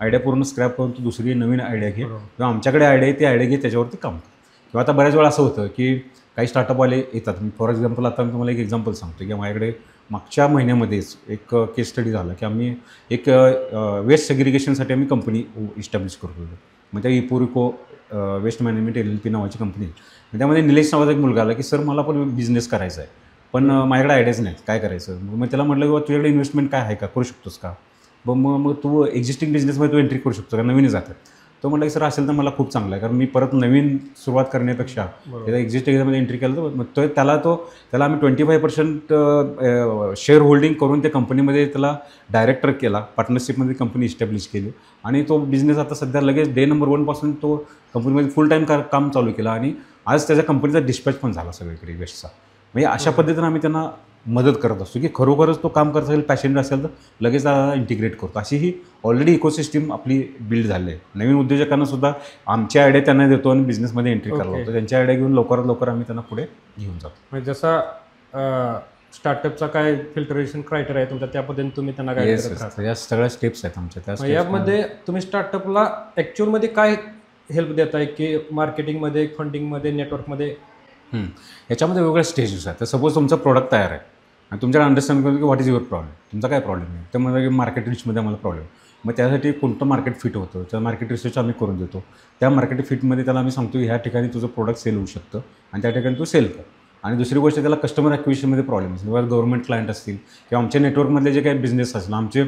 आयडिया पूर्ण स्क्रॅप करून तू दुसरी नवीन आयडिया घे, किंवा आमच्याकडे आयडिया आहे ती आयडिया घे, त्याच्यावरती काम कर. किंवा आता बऱ्याच वेळा असं होतं की काही स्टार्टअपवाले येतात. फॉर एक्झाम्पल आता मी तुम्हाला एक एक्झाम्पल सांगतो की माझ्याकडे मागच्या महिन्यामध्येच एक केस स्टडी झाला की आम्ही एक वेस्ट सेग्रिगेशनसाठी आम्ही कंपनी इस्टॅब्लिश करतो. मग त्या इपोरिको वेस्ट मॅनेजमेंट LLP नावाची कंपनी. त्यामध्ये निलेश नावाचा एक मुलगा आला की सर मला पण बिझनेस करायचा आहे, पण माझ्याकडे आयडियाच नाही काय करायचं. मग त्याला म्हटलं की तुझ्याकडे इन्व्हेस्टमेंट काय आहे का, करू शकतोस का, मग तू एक्झिस्टिंग बिझनेसमध्ये तू एंट्री करू शकतो का, नवीन जातात. तो म्हटलं की सर असेल तर मला खूप चांगलं आहे, कारण मी परत नवीन सुरुवात करण्यापेक्षा त्याला एक्झिस्टिंग ह्याच्यामध्ये एंट्री केलं तर मग त्याला आम्ही 25% शेअर होल्डिंग करून त्या कंपनीमध्ये त्याला डायरेक्टर केला, पार्टनरशिपमध्ये कंपनी इस्टॅब्लिश केली. आणि तो बिझनेस आता सध्या लगेच डे नंबर 1 पासून तो कंपनीमध्ये फुल टाईम काम चालू केला, आणि आज त्याच्या कंपनीचा डिस्पॅच पण झाला सगळीकडे वेस्टचा. म्हणजे अशा पद्धतीनं आम्ही त्यांना मदत करत असतो की खरोखरच तो काम करत असेल, पॅशनेट असेल तर लगेच इंटिग्रेट करतो. अशी ही ऑलरेडी इकोसिस्टम आपली बिल्ड झाली आहे. नवीन उद्योजकांना सुद्धा आमची आयडिया त्यांना देतो आणि बिझनेसमध्ये एंट्री करायला होतो. त्यांची आयडिया घेऊन लवकरात लवकर आम्ही त्यांना पुढे घेऊन जातो. म्हणजे जसा स्टार्टअपचा काय फिल्टरेशन क्रायटेरिया आहे तुमच्या, त्या पद्धतीने तुम्ही त्यांना गाईड करता. या सगळ्या स्टेप्स आहेत आमच्या. यामध्ये तुम्ही स्टार्टअपला ॲक्च्युअलमध्ये काय हेल्प देताय की मार्केटिंगमध्ये, फंडिंगमध्ये, नेटवर्कमध्ये? याच्यामध्ये वेगवेगळ्या स्टेजेस आहेत. तर सपोज तुमचा प्रोडक्ट तयार आहे आणि तुमच्याकडे अंडरस्टँड करतो की व्हॉट इज युअर प्रॉब्लेम, तुमचा काय प्रॉब्लेम आहे. तर म्हणजे मार्केट रिचमध्ये आम्हाला प्रॉब्लेम, मग त्यासाठी कोणतं मार्केट फिट होतं त्या मार्केट रिसर्च आम्ही करून देतो. त्या मार्केट फिटमध्ये त्याला आम्ही सांगतो की ह्या ठिकाणी तुझं प्रोडक्ट सेल होऊ शकतं आणि त्या ठिकाणी तू सेल कर. आणि दुसरी गोष्ट त्याला कस्टमर ॲक्विजिशनमध्ये प्रॉब्लेम असेल, किंवा गव्हर्नमेंट क्लायंट असतील किंवा आमच्या नेटवर्कमधले जे काही बिझनेस असतील. आमचे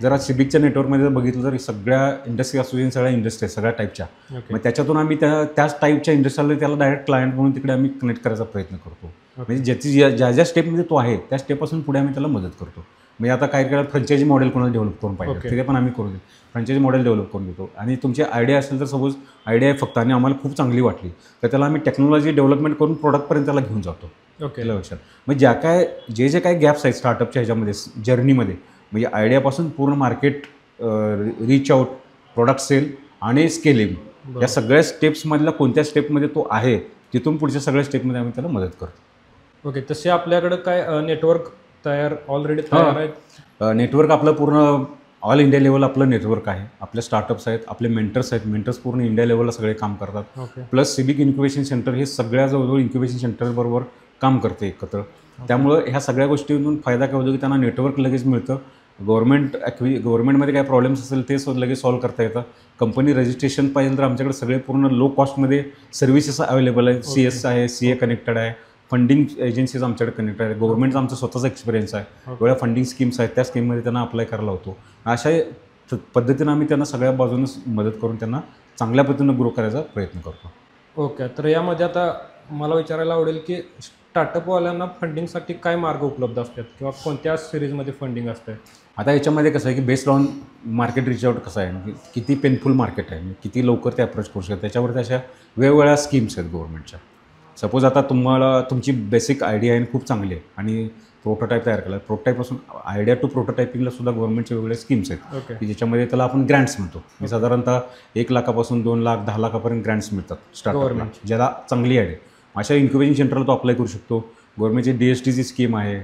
जरा सिबिकच्या नेटवर्कमध्ये जर बघितलं तर सगळ्या इंडस्ट्री असोसिएशन, सगळ्या इंडस्ट्री सगळ्या टाईपच्या, मग त्याच्यातून आम्ही त्याच टाईपच्या इंडस्ट्रीला त्याला डायरेक्ट क्लायंट म्हणून तिकडे आम्ही कनेक्ट करायचा प्रयत्न करतो. म्हणजे ज्या स्टेपमध्ये तो आहे त्या स्टेपपासून पुढे आम्ही त्याला मदत करतो. म्हणजे आता काही काळ फ्रँचायझी मॉडेल कोणाला डेव्हलप करून पाहिजे ते पण आम्ही करून देतो, फ्रँचायझी मॉडेल डेव्हलप करून देतो. आणि तुमची आयडिया असेल तर सपोज आयडिया आहे फक्त आणि आम्हाला खूप चांगली वाटली तर त्याला आम्ही टेक्नॉलॉजी डेव्हलपमेंट करून प्रोडक्टपर्यंत त्याला घेऊन जातो. लक्षात. मग जे काही गॅप्स आहेत स्टार्टअपच्या ह्याच्यामध्ये जर्नीमध्ये, म्हणजे आयडियापासून पूर्ण market reach out, product sale आणि स्केलिंग, या सगळ्या स्टेप्समधल्या कोणत्या स्टेपमध्ये तो आहे तिथून पुढच्या सगळ्या स्टेपमध्ये आम्ही त्याला मदत करतो. ओके. तसे आपल्याकडं काय नेटवर्क ऑलरेडी तयार आहे? नेटवर्क आपलं पूर्ण ऑल इंडिया लेवल आपलं नेटवर्क आहे. आपले स्टार्टअप्स आहेत, आपले मेंटर्स आहेत. मेंटर्स पूर्ण इंडिया लेवलला सगळे काम करतात. प्लस सिबिक इन्क्युबेशन सेंटर हे सगळ्या जवळजवळ इन्क्युबेशन सेंटरबरोबर काम करते एकत्र. त्यामुळं ह्या सगळ्या गोष्टींतून फायदा काय होतो की त्यांना नेटवर्क लगेच मिळतं. गव्हर्नमेंटमध्ये काय प्रॉब्लेम्स असेल ते लगेच सॉल्व्ह करता येतं. कंपनी रजिस्ट्रेशन पाहिजे तर आमच्याकडे सगळे पूर्ण लो कॉस्टमध्ये सर्व्हिसेस अवेलेबल आहे. CS आहे, CA कनेक्टेड आहे, फंडिंग एजन्सीज आमच्याकडे कनेक्टेड आहे. गव्हर्नमेंटचा आमचा स्वतःचा एक्सपिरियन्स आहे. वेगळ्या फंडिंग स्कीम्स आहेत, त्या स्कीममध्ये त्यांना अप्लाय करायला होतो. अशा पद्धतीनं आम्ही त्यांना सगळ्या बाजूनं मदत करून त्यांना चांगल्या पद्धतीनं ग्रो करायचा प्रयत्न करतो. ओके. तर यामध्ये आता मला विचारायला आवडेल की स्टार्टअपवाल्यांना फंडिंगसाठी काय मार्ग उपलब्ध असतात किंवा कोणत्या सिरीजमध्ये फंडिंग असते? आता याच्यामध्ये कसं आहे की based on market reach out कसं आहे, किती पेनफुल मार्केट आहे, किती लवकर ते अप्रोच करू शकतात, त्याच्यावरती अशा वेगवेगळ्या स्कीम्स आहेत गव्हर्नमेंटच्या. सपोज आता तुमची बेसिक आयडिया आहे खूप चांगली आहे आणि प्रोटोटाईप तयार केला, प्रोटोटाईपपासून आयडिया टू प्रोटोटायपिंगला सुद्धा गव्हर्नमेंटचे वेगवेगळे स्कीम्स आहेत की ज्याच्यामध्ये त्याला आपण ग्रँट्स म्हणतो. साधारणतः 1 लाखापासून 2 लाख 10 लाखापर्यंत ग्रँट्स मिळतात स्टार्टअपला ज्याला चांगली आयडिया. अशा इन्क्युबेशन सेंटरला तो अप्लाय करू शकतो. गव्हर्नमेंटची DSTची स्कीम आहे,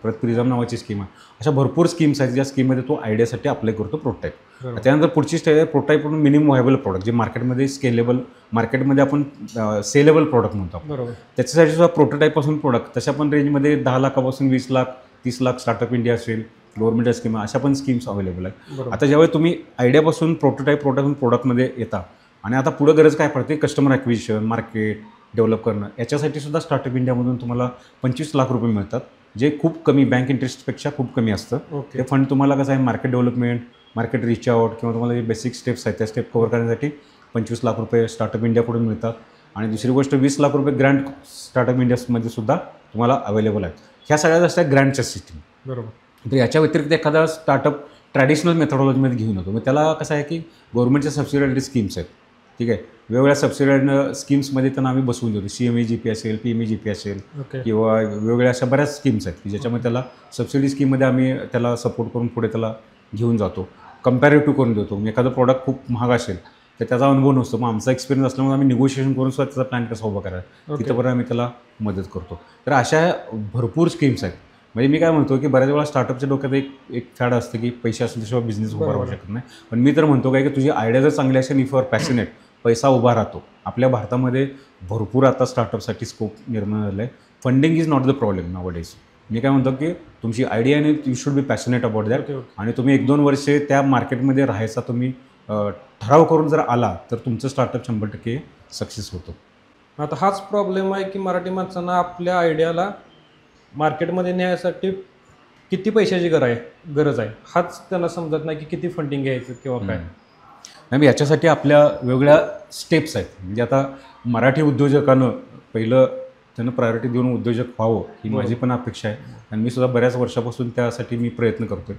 परत प्रिझम नावाची स्कीम आहे. अशा भरपूर स्कीम्स आहेत ज्या स्कीममध्ये तो आयडियासाठी अप्लाय करतो प्रोटोटाईप. त्यानंतर पुढची स्टेज आहे प्रोटोटाईप म्हणून मिनिमम व्हायबल प्रॉडक्ट, जे मार्केटमध्ये स्केलेबल, मार्केटमध्ये आपण सेलेबल प्रॉडक्ट म्हणतो. बरोबर. त्याच्यासाठी सुद्धा प्रोटोटाईपपासून प्रोडक्ट तशा पण रेंजमध्ये 10 लाखापासून 20 लाख 30 लाख स्टार्टअप इंडिया असेल, गव्हर्नमेंट स्कीम, अशा पण स्कीम्स अवेलेबल आहेत. आता ज्यावेळी तुम्ही आयडियापासून प्रोटोटाईप प्रोडक्टमध्ये येता आणि आता पुढं गरज काय पडते, कस्टमर ॲक्विजिशन, मार्केट डेव्हलप करणं, याच्यासाठी सुद्धा स्टार्टअप इंडियामधून तुम्हाला 25 लाख रुपये मिळतात, जे खूप कमी, बँक इंटरेस्टपेक्षा खूप कमी असतं. ते फंड तुम्हाला कसं आहे, market development, market reach out किंवा तुम्हाला जे बेसिक स्टेप्स आहेत त्या स्टेप कव्हर करण्यासाठी 25 लाख रुपये स्टार्टअप इंडियाकडून मिळतात. आणि दुसरी गोष्ट 20 लाख रुपये ग्रँट स्टार्टअप इंडियामध्ये सुद्धा तुम्हाला अवेलेबल आहेत. ह्या सगळ्यात असतात ग्रँटच्या सिस्टीम. बरोबर. तर याच्या व्यतिरिक्त एखादा स्टार्टअप ट्रॅडिशनल मेथॉडॉलॉजीमध्ये घेऊन येतो, मग त्याला कसं आहे की गव्हर्नमेंटच्या सबसिडायरी स्कीम्स आहेत, ठीक आहे. वेगवेगळ्या सबसिडायरी स्कीम्समध्ये त्यांना आम्ही बसवून देतो. CMEGP असेल, PMEGP असेल किंवा वेगवेगळ्या अशा बऱ्याच स्कीम्स आहेत की ज्याच्यामध्ये त्याला सबसिडी स्कीममध्ये आम्ही त्याला सपोर्ट करून पुढे त्याला घेऊन जातो. कम्पॅरेटिव्ह करून देतो. मग एखादं प्रॉडक्ट खूप महाग असेल तर त्याचा अनुभव नसतो, मग आमचा एक्सपिरियन्स असल्यामुळे आम्ही निगोशिएशन करून सुद्धा त्याचा प्लॅन कसा उभा करायचा तिथंपर्यंत आम्ही त्याला मदत करतो. तर अशा भरपूर स्कीम्स आहेत. म्हणजे मी काय म्हणतो की बऱ्याच वेळा स्टार्टअपच्या डोक्यात एक फॅड असतं की पैसे असल्याशिवाय बिझनेस उभा राहू शकत नाही. पण मी तर म्हणतो काय की तुझी आयडिया जर चांगली असेल, इफ युअर पॅशनेट, पैसा उभा राहतो. आपल्या भारतामध्ये भरपूर आता स्टार्टअपसाठी स्कोप निर्माण झाला आहे. Funding is not the problem nowadays. मी काय म्हणतो की तुमची आयडिया आणि you should be passionate about that. आणि तुम्ही 1-2 वर्षे त्या मार्केटमध्ये राहायचा तुम्ही ठराव करून जर आला तर तुमचं स्टार्टअप 100% सक्सेस होतो. आता हाच प्रॉब्लेम आहे की मराठी माणसांना आपल्या आयडियाला मार्केटमध्ये न्यायसाठी किती पैशाची गरज आहे, हाच त्यांना समजत नाही की किती फंडिंग घ्यायचं किंवा काय. नाही, याच्यासाठी आपल्या वेगवेगळ्या स्टेप्स आहेत. म्हणजे आता मराठी उद्योजकांना पहिलं त्यांना प्रायोरिटी देऊन उद्योजक व्हावं ही माझी पण अपेक्षा आहे. आणि मी सुद्धा बऱ्याच वर्षापासून त्यासाठी मी प्रयत्न करतो.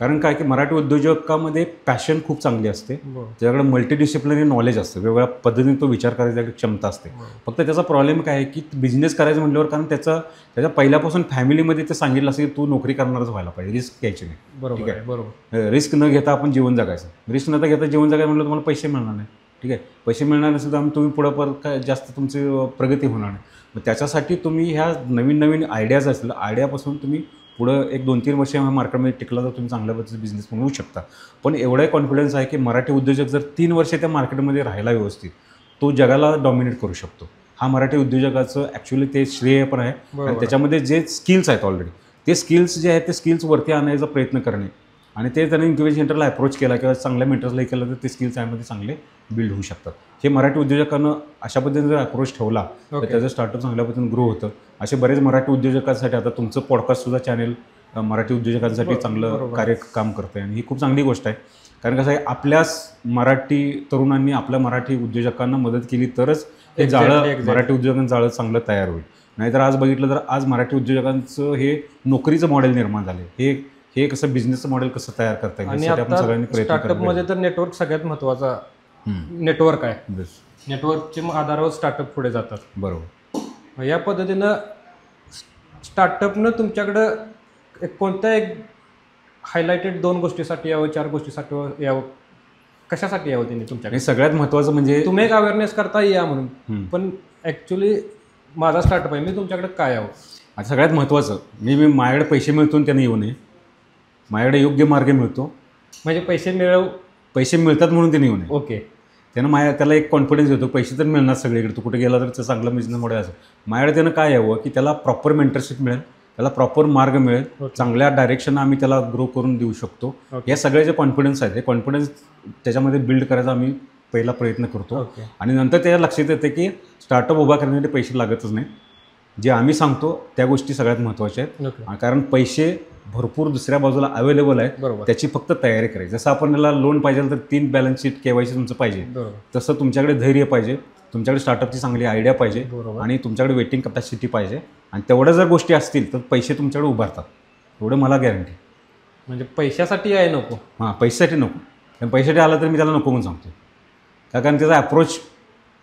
कारण काय की मराठी उद्योजकामध्ये पॅशन खूप चांगली असते, त्याच्याकडे मल्टीडिसिप्लिनरी नॉलेज असतं, वेगवेगळ्या पद्धतीने तो विचार करायची क्षमता असते. फक्त त्याचा प्रॉब्लेम काय आहे की बिझनेस करायचं म्हटल्यावर कारण त्याच्या पहिल्यापासून फॅमिलीमध्ये ते सांगितलं असेल की तू नोकरी करणारच व्हायला पाहिजे, रिस्क घ्यायची नाही. बरोबर आहे. बरोबर. रिस्क न घेता आपण जीवन जगायचं. रिस्क न घेता जीवन जगायचं म्हटलं तुम्हाला पैसे मिळणार नाही, ठीक आहे. पैसे मिळणार नसेल तर तुम्ही पुढं परत काय जास्त तुमची प्रगती होणार नाही. मग त्याच्यासाठी तुम्ही ह्या नवीन आयडियाज असतील, आयडियापासून तुम्ही पुढं 1-2-3 वर्ष मार्केटमध्ये टिकला तर तुम्ही चांगल्या पद्धतीचं बिझनेस म्हणू शकता. पण एवढाही कॉन्फिडन्स आहे की मराठी उद्योजक जर 3 वर्ष त्या मार्केटमध्ये राहायला व्यवस्थित, तो जगाला डॉमिनेट करू शकतो. हा मराठी उद्योजकाचं ॲक्च्युली ते श्रेय पण आहे. आणि त्याच्यामध्ये जे स्किल्स आहेत ऑलरेडी, ते स्किल्स जे आहेत ते स्किल्स वरती आणण्याचा प्रयत्न करणे आणि ते त्यांनी इन्क्युबेशन सेंटरला अप्रोच केला किंवा चांगल्या मेंटर्सला केलं तर ते स्किल्स यामध्ये चांगले बिल्ड होऊ शकतात. हे मराठी उद्योजकांना अशा पद्धतीने जर अप्रोच ठेवला तर त्याचं स्टार्टअप चांगल्या पद्धतीने ग्रो होतं. असे बरेच मराठी उद्योजकांसाठी आता तुमचं पॉडकास्टसुद्धा चॅनल मराठी उद्योजकांसाठी चांगलं काम करतं आहे आणि ही खूप चांगली गोष्ट आहे. कारण कसं आहे, आपल्याच मराठी तरुणांनी आपल्या मराठी उद्योजकांना मदत केली तरच हे जाळं, मराठी उद्योजकांचं जाळं चांगलं तयार होईल. नाहीतर आज बघितलं तर आज मराठी उद्योजकांचं हे नोकरीचं मॉडेल निर्माण झालं. हे कसं बिझनेसचं मॉडेल कसं तयार करता येईल यासाठी आपण सगळ्यांनी प्रयत्न करायला. स्टार्टअपमध्ये तर नेटवर्क सगळ्यात महत्त्वाचा नेटवर्क आहे. नेटवर्कच्या आधारावर स्टार्टअप पुढे जातात. बरोबर. या पद्धतीनं स्टार्टअपनं तुमच्याकडं कोणत्या एक हायलाइटेड 2 गोष्टीसाठी यावं, 4 गोष्टीसाठी यावं, कशासाठी यावं त्यांनी तुमच्याकडे? सगळ्यात महत्त्वाचं म्हणजे तुम्ही एक अवेअरनेस करता या म्हणून, पण ॲक्च्युली माझा स्टार्टअप आहे, मी तुमच्याकडे काय यावं? आता सगळ्यात महत्त्वाचं मी माझ्याकडे पैसे मिळतो आणि त्याने येऊ नये, माझ्याकडे योग्य मार्ग मिळतो, म्हणजे पैसे मिळतात म्हणून त्याने येऊ नये. ओके. त्यानं त्याला एक कॉन्फिडन्स येतो, पैसे तर मिळणार सगळीकडे, तू कुठे गेला तर ते चांगला बिझनेस मॉडेल असेल. माझ्याकडे त्यानं काय यावं की त्याला प्रॉपर मेंटरशिप मिळेल, त्याला प्रॉपर मार्ग मिळेल, चांगल्या डायरेक्शन आम्ही त्याला ग्रो करून देऊ शकतो. या सगळे जे कॉन्फिडन्स आहेत हे कॉन्फिडन्स त्याच्यामध्ये बिल्ड करायचा आम्ही पहिला प्रयत्न करतो. आणि नंतर त्याच्या लक्षात येते की स्टार्टअप उभा करण्यासाठी पैसे लागतच नाही, जे आम्ही सांगतो त्या गोष्टी सगळ्यात महत्त्वाच्या आहेत. कारण पैसे भरपूर दुसऱ्या बाजूला अवेलेबल आहेत, त्याची फक्त तयारी करायची. जसं आपण त्याला लोन पाहिजे तर 3 बॅलन्स शीट KYC तुमचं पाहिजे, तसं तुमच्याकडे धैर्य पाहिजे, तुमच्याकडे स्टार्टअपची चांगली आयडिया पाहिजे आणि तुमच्याकडे वेटिंग कपॅसिटी पाहिजे. आणि तेवढ्या जर गोष्टी असतील तर पैसे तुमच्याकडे उभारतात, एवढं मला गॅरंटी. म्हणजे पैशासाठी आहे नको? हां, पैशासाठी नको. कारण पैशासाठी आलं तर मी त्याला नको म्हणून सांगतो, कारण त्याचा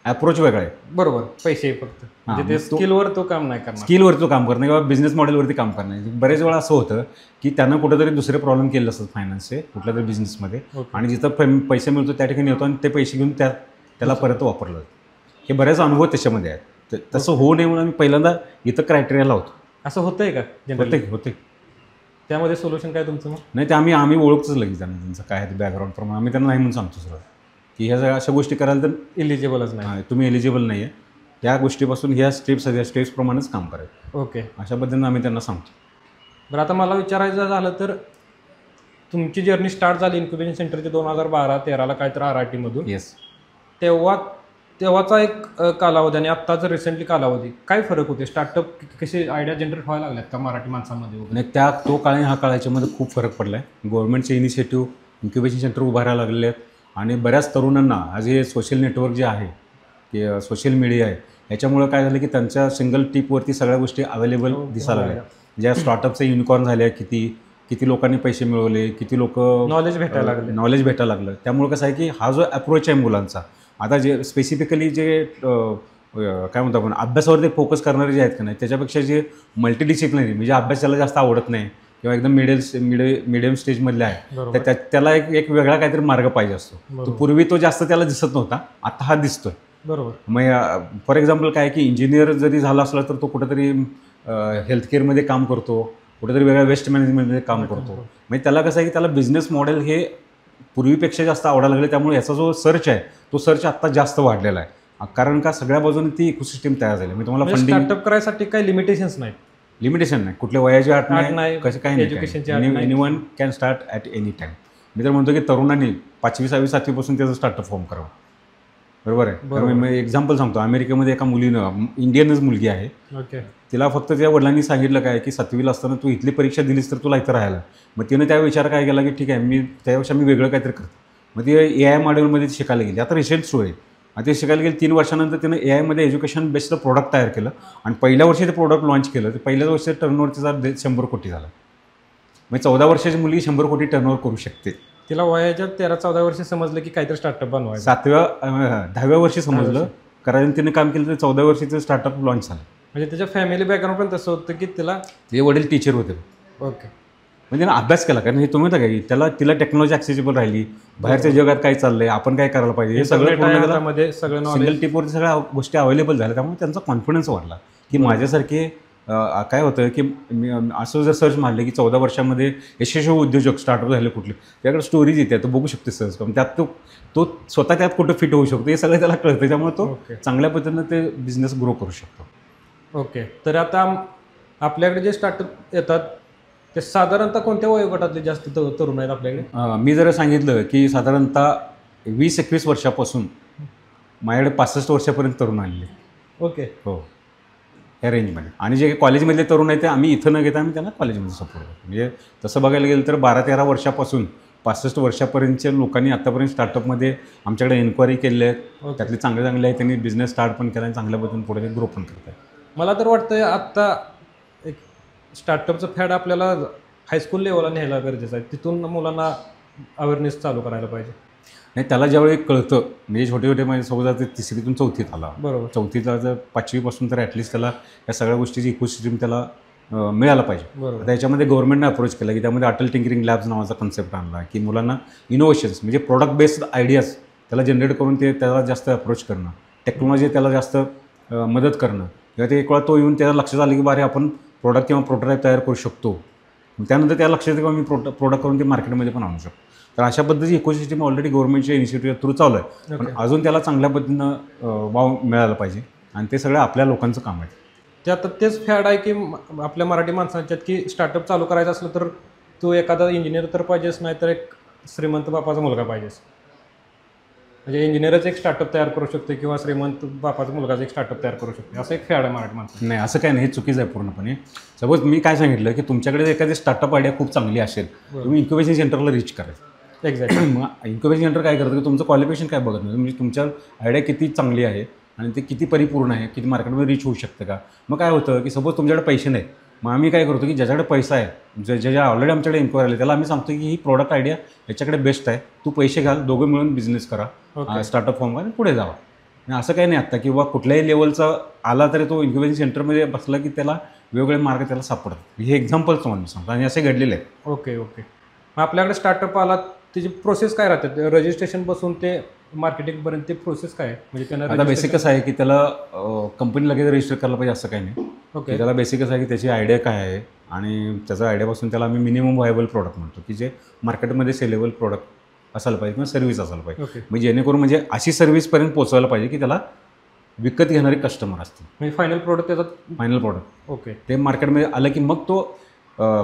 अप्रोच वेगळा आहे. बरोबर. पैसे फक्त म्हणजे ते स्किलवर तो काम नाही करणार, स्किलवर तो काम करणार किंवा बिझनेस मॉडेलवरती काम करणार. बरेच वेळा असं होतं की त्यानं कुठेतरी दुसरे प्रॉब्लेम केले असतात फायनान्सचे कुठल्या तरी बिझनेसमध्ये, आणि जिथं पैसे मिळतो त्या ठिकाणी येतो आणि ते पैसे घेऊन त्याला परत वापरलं जातं. हे बरेच अनुभव त्याच्यामध्ये आहेत. तसं होऊ नये म्हणून आम्ही पहिल्यांदा इथं क्रायटेरिया लावतो. असं होतंय का जनरली? होते. त्यामध्ये सोल्युशन काय तुमचं मग? नाही, ते आम्ही ओळखतोच लगेच त्यांना, त्यांचं काय आहे ते बॅकग्राऊंड प्रमाणे आम्ही त्यांना नाही म्हणून सांगतो सर की ह्या अशा गोष्टी करायला तर इलिजिबलच नाही, तुम्ही एलिजिबल नाही आहे, ह्या गोष्टीपासून ह्या स्टेप्सप्रमाणेच काम करायचं. ओके. अशा पद्धतीनं आम्ही त्यांना सांगतो. बरं, आता मला विचारायचं झालं तर तुमची जर्नी स्टार्ट झाली इन्क्युबेशन सेंटरची 2012-13ला काय तर RRT मधून. येस. तेव्हाचा एक कालावधी आणि आत्ताचा रिसेंटली कालावधी, काय फरक होते? स्टार्टअप कसे आयडिया जनरेट व्हायला लागल्यात का मराठी माणसामध्ये वगैरे? नाही, तो काळ आणि ह्या काळाच्यामध्ये खूप फरक पडला आहे. गव्हर्नमेंटचे इनिशिएटिव्ह इन्क्युबेशन सेंटर उभारायला लागले आहेत आणि बऱ्याच तरुणांना आज हे सोशल नेटवर्क जे आहे की सोशल मीडिया आहे, याच्यामुळं काय झालं की त्यांच्या सिंगल टिपवरती सगळ्या गोष्टी अवेलेबल दिसायला लागल्या. ज्या स्टार्टअपचे युनिकॉर्न झाले, किती लोकांनी पैसे मिळवले, किती लोक नॉलेज भेटायला लागलं. त्यामुळे कसं आहे की हा जो अप्रोच आहे मुलांचा, आता जे स्पेसिफिकली जे काय म्हणतो आपण अभ्यासावरती फोकस करणारे जे आहेत का नाही, त्याच्यापेक्षा जे मल्टीडिसिप्लिनरी म्हणजे अभ्यास त्याला जास्त आवडत नाही किंवा एकदम मिडियम स्टेजमधले आहे, तर त्याला एक वेगळा काहीतरी मार्ग पाहिजे असतो. तो पूर्वी तो जास्त त्याला दिसत नव्हता, आता हा दिसतोय. बरोबर. मग फॉर एक्झाम्पल काय की इंजिनियर जरी झाला असला तर तो कुठेतरी हेल्थकेअरमध्ये काम करतो, कुठेतरी वेगळ्या वेस्ट मॅनेजमेंटमध्ये काम करतो. म्हणजे त्याला कसं आहे की त्याला बिझनेस मॉडेल हे पूर्वीपेक्षा जास्त आवडायला लागले. त्यामुळे याचा जो सर्च आहे तो सर्च आत्ता जास्त वाढलेला आहे, कारण का सगळ्या बाजूने ती इकोसिस्टम तयार झाली. मी तुम्हाला फंडिंग स्टार्टअप करायसाठी काही लिमिटेशन नाही, कुठल्या वयाची अट नाही, कसं काही एज्युकेशनची नाही. Anyone can start at any time. मी तर म्हणतो की तरुणांनी 5वी 6वी 7वीपासून त्याचं स्टार्टअप फॉर्म करावं. बरोबर आहे. मी एक्झाम्पल सांगतो. अमेरिकेमध्ये एका मुलीनं, इंडियनच मुलगी आहे, ओके, तिला फक्त त्या वडिलांनी सांगितलं काय की 7वीला असताना तू इथली परीक्षा दिलीस तर तुला इथं राहायला. मग तिनं त्या विचार काय केला की ठीक आहे, मी त्यापेक्षा वेगळं काहीतरी करतो. मग ती AI मॉड्यूलमध्ये शिकायला गेली. आता रिसेंट स्टोरी आहे. आणि ते शिकायला गेली 3 वर्षानंतर तिनं AI मध्ये एज्युकेशन बेस्ड प्रोडक्ट तयार केलं आणि पहिल्या वर्षी ते प्रोडक्ट लॉन्च केलं. तर पहिल्याच वर्षी टर्नओव्हर तिचा 100 कोटी झाला. म्हणजे 14 वर्षाची मुलगी 100 कोटी टर्नओव्हर करू शकते. तिला वयाच्या 13-14 वर्षी समजलं की काहीतरी स्टार्टअप बनवायचं. 10व्या वर्षी समजलं, कारण तिने काम केलं तर 14 वर्षीचं स्टार्टअप लॉन्च झालं. म्हणजे त्याच्या फॅमिली बॅकग्राऊंड पण तसं होतं की ते वडील टीचर होते. ओके. म्हणजे ना अभ्यास केला, कारण हे तुम्ही तर काय तिला टेक्नॉलॉजी ॲक्सेसिबल राहिली, बाहेरच्या जगात काय चाललंय, आपण काय करायला पाहिजे, हे सगळं सिंगल टिपवरती सगळ्या गोष्टी अवेलेबल झाल्या. त्यामुळे त्यांचा कॉन्फिडन्स वाढला की माझ्यासारखे काय होतं की मी असं जर सर्च मारले की 14 वर्षामध्ये यशस्वी उद्योजक स्टार्टअप झाले कुठले, त्याकडे स्टोरीज येते, तो बघू शकते सर्च करून. त्यात तो स्वतः त्यात कुठं फिट होऊ शकतो हे सगळं त्याला कळतं. त्यामुळे तो चांगल्या पद्धतीनं ते बिझनेस ग्रो करू शकतो. ओके. तर आता आपल्याकडे जे स्टार्टअप येतात ते साधारणतः कोणत्या वयोगटातले जास्त तरुण आहेत आपल्याकडे? मी जर सांगितलं की साधारणतः 20-21 वर्षापासून माझ्याकडे 65 वर्षापर्यंत तरुण आणले. ओके. हो, ह्या रेंजमध्ये. आणि जे कॉलेजमधले तरुण आहेत ते आम्ही इथं न घेता आम्ही त्यांना कॉलेजमध्ये सपोर्ट करतो. म्हणजे तसं बघायला गेलं तर 12-13 वर्षापासून 65 वर्षापर्यंतच्या लोकांनी आत्तापर्यंत स्टार्टअपमध्ये आमच्याकडे एन्क्वायरी केले आहेत. त्यातले चांगले आहे, त्यांनी बिझनेस स्टार्ट पण केला आणि चांगल्या पद्धतीने पुढे ग्रो पण करत आहेत. मला तर वाटतं आत्ता एक स्टार्टअपचं फॅड आपल्याला हायस्कूल लेवलला न्यायला गरजेचं आहे. तिथून मुलांना अवेअरनेस चालू करायला पाहिजे. नाही, त्याला ज्यावेळी कळतं, म्हणजे छोटे माझे समजा ते 3रीतून 4थीत आला, बरोबर, 4थीला जर 5वीपासून तर ॲटलिस्ट त्याला या सगळ्या गोष्टीची इकोसिस्टम त्याला मिळायला पाहिजे. बरोबर. त्याच्यामध्ये गव्हर्नमेंटने अप्रोच केला की त्यामध्ये अटल टिंकरिंग लॅब्स नावाचा कन्सेप्ट आणला की मुलांना इनोव्हेशन्स म्हणजे प्रोडक्ट बेस्ड आयडियाज त्याला जनरेट करून त्याला जास्त अप्रोच करणं, टेक्नॉलॉजी त्याला जास्त मदत करणं, किंवा ते एक वेळा तो येऊन त्याला लक्षात आलं की बारे आपण प्रोडक्ट किंवा प्रोटोटाईप तयार करू शकतो. त्यानंतर त्याला लक्षात येतं की मी प्रोडक्ट करून ते मार्केटमध्ये पण आणू शकतो. तर अशा पद्धतीची इकोसिस्टम ऑलरेडी गव्हर्नमेंटच्या इनिशिएटिव्ह थ्रू चालू आहे. पण अजून त्याला चांगल्या पद्धतीनं वाव मिळायला पाहिजे आणि ते सगळं आपल्या लोकांचं काम आहे. ते आता तेच फॅड आहे की आपल्या मराठी माणसांच्यात की स्टार्टअप चालू करायचं असलं तर तू एखादा इंजिनियर तर पाहिजेस, नाही तर एक श्रीमंत बापाचा मुलगा पाहिजेस. म्हणजे इंजिनियरच एक स्टार्टअप तयार करू शकतो किंवा श्रीमंत बापाचा मुलगाच एक स्टार्टअप तयार करू शकतो, असं एक फॅड आहे मराठी माणसं. नाही, असं काय नाही, हे चुकीचं आहे पूर्णपणे. सपोज मी काय सांगितलं की तुमच्याकडे एखादी स्टार्टअप आयडिया खूप चांगली असेल, तुम्ही इन्क्युबेशन सेंटरला रीच करायचं. एक्झॅक्टली. मग इन्क्युबेशन सेंटर काय करतं की तुमचं क्वालिफिकेशन काय बघत नाही, म्हणजे तुमच्या आयडिया किती चांगली आहे आणि ते किती परिपूर्ण आहे, किती मार्केटमध्ये रीच होऊ शकतं का. मग काय होतं की सपोज तुमच्याकडे पैसे नाही, मग आम्ही काय करतो की ज्याच्याकडे पैसा आहे, ज्या ऑलरेडी आमच्याकडे इन्क्वायरी आले, त्याला आम्ही सांगतो की ही प्रोडक्ट आयडिया याच्याकडे बेस्ट आहे, तू पैसे घाल, दोघं मिळून बिझनेस करा, स्टार्टअप फॉर्म करा आणि पुढे जावा. आणि असं काही नाही आत्ता किंवा कुठल्याही लेवलचा आला तरी तो इन्क्युबेशन सेंटरमध्ये बसला की त्याला वेगवेगळे मार्ग त्याला सापडतात. हे एक्झाम्पल्स तुम्हाला मी सांगतो आणि असे घडलेले आहे. ओके. मग आपल्याकडे स्टार्टअप आला त्याची प्रोसेस काय राहते? रजिस्ट्रेशनपासून ते मार्केटिंगपर्यंत ते प्रोसेस काय आहे म्हणजे त्यांना आता बेसिक कसं आहे की त्याला कंपनी लगेच रजिस्टर करायला पाहिजे असं काही नाही. ओके त्याला बेसिक कसं आहे की त्याची आयडिया काय आहे आणि त्याचा आयडियापासून त्याला आम्ही मिनिमम व्हायबल प्रोडक्ट म्हणतो की जे मार्केटमध्ये सेलेबल प्रोडक्ट असायला पाहिजे किंवा सर्व्हिस असायला पाहिजे. ओके म्हणजे जेणेकरून म्हणजे अशी सर्व्हिसपर्यंत पोहोचवायला पाहिजे की त्याला विकत घेणारे कस्टमर असतील. म्हणजे फायनल प्रोडक्ट त्याचा फायनल प्रोडक्ट ओके ते मार्केटमध्ये आलं की मग तो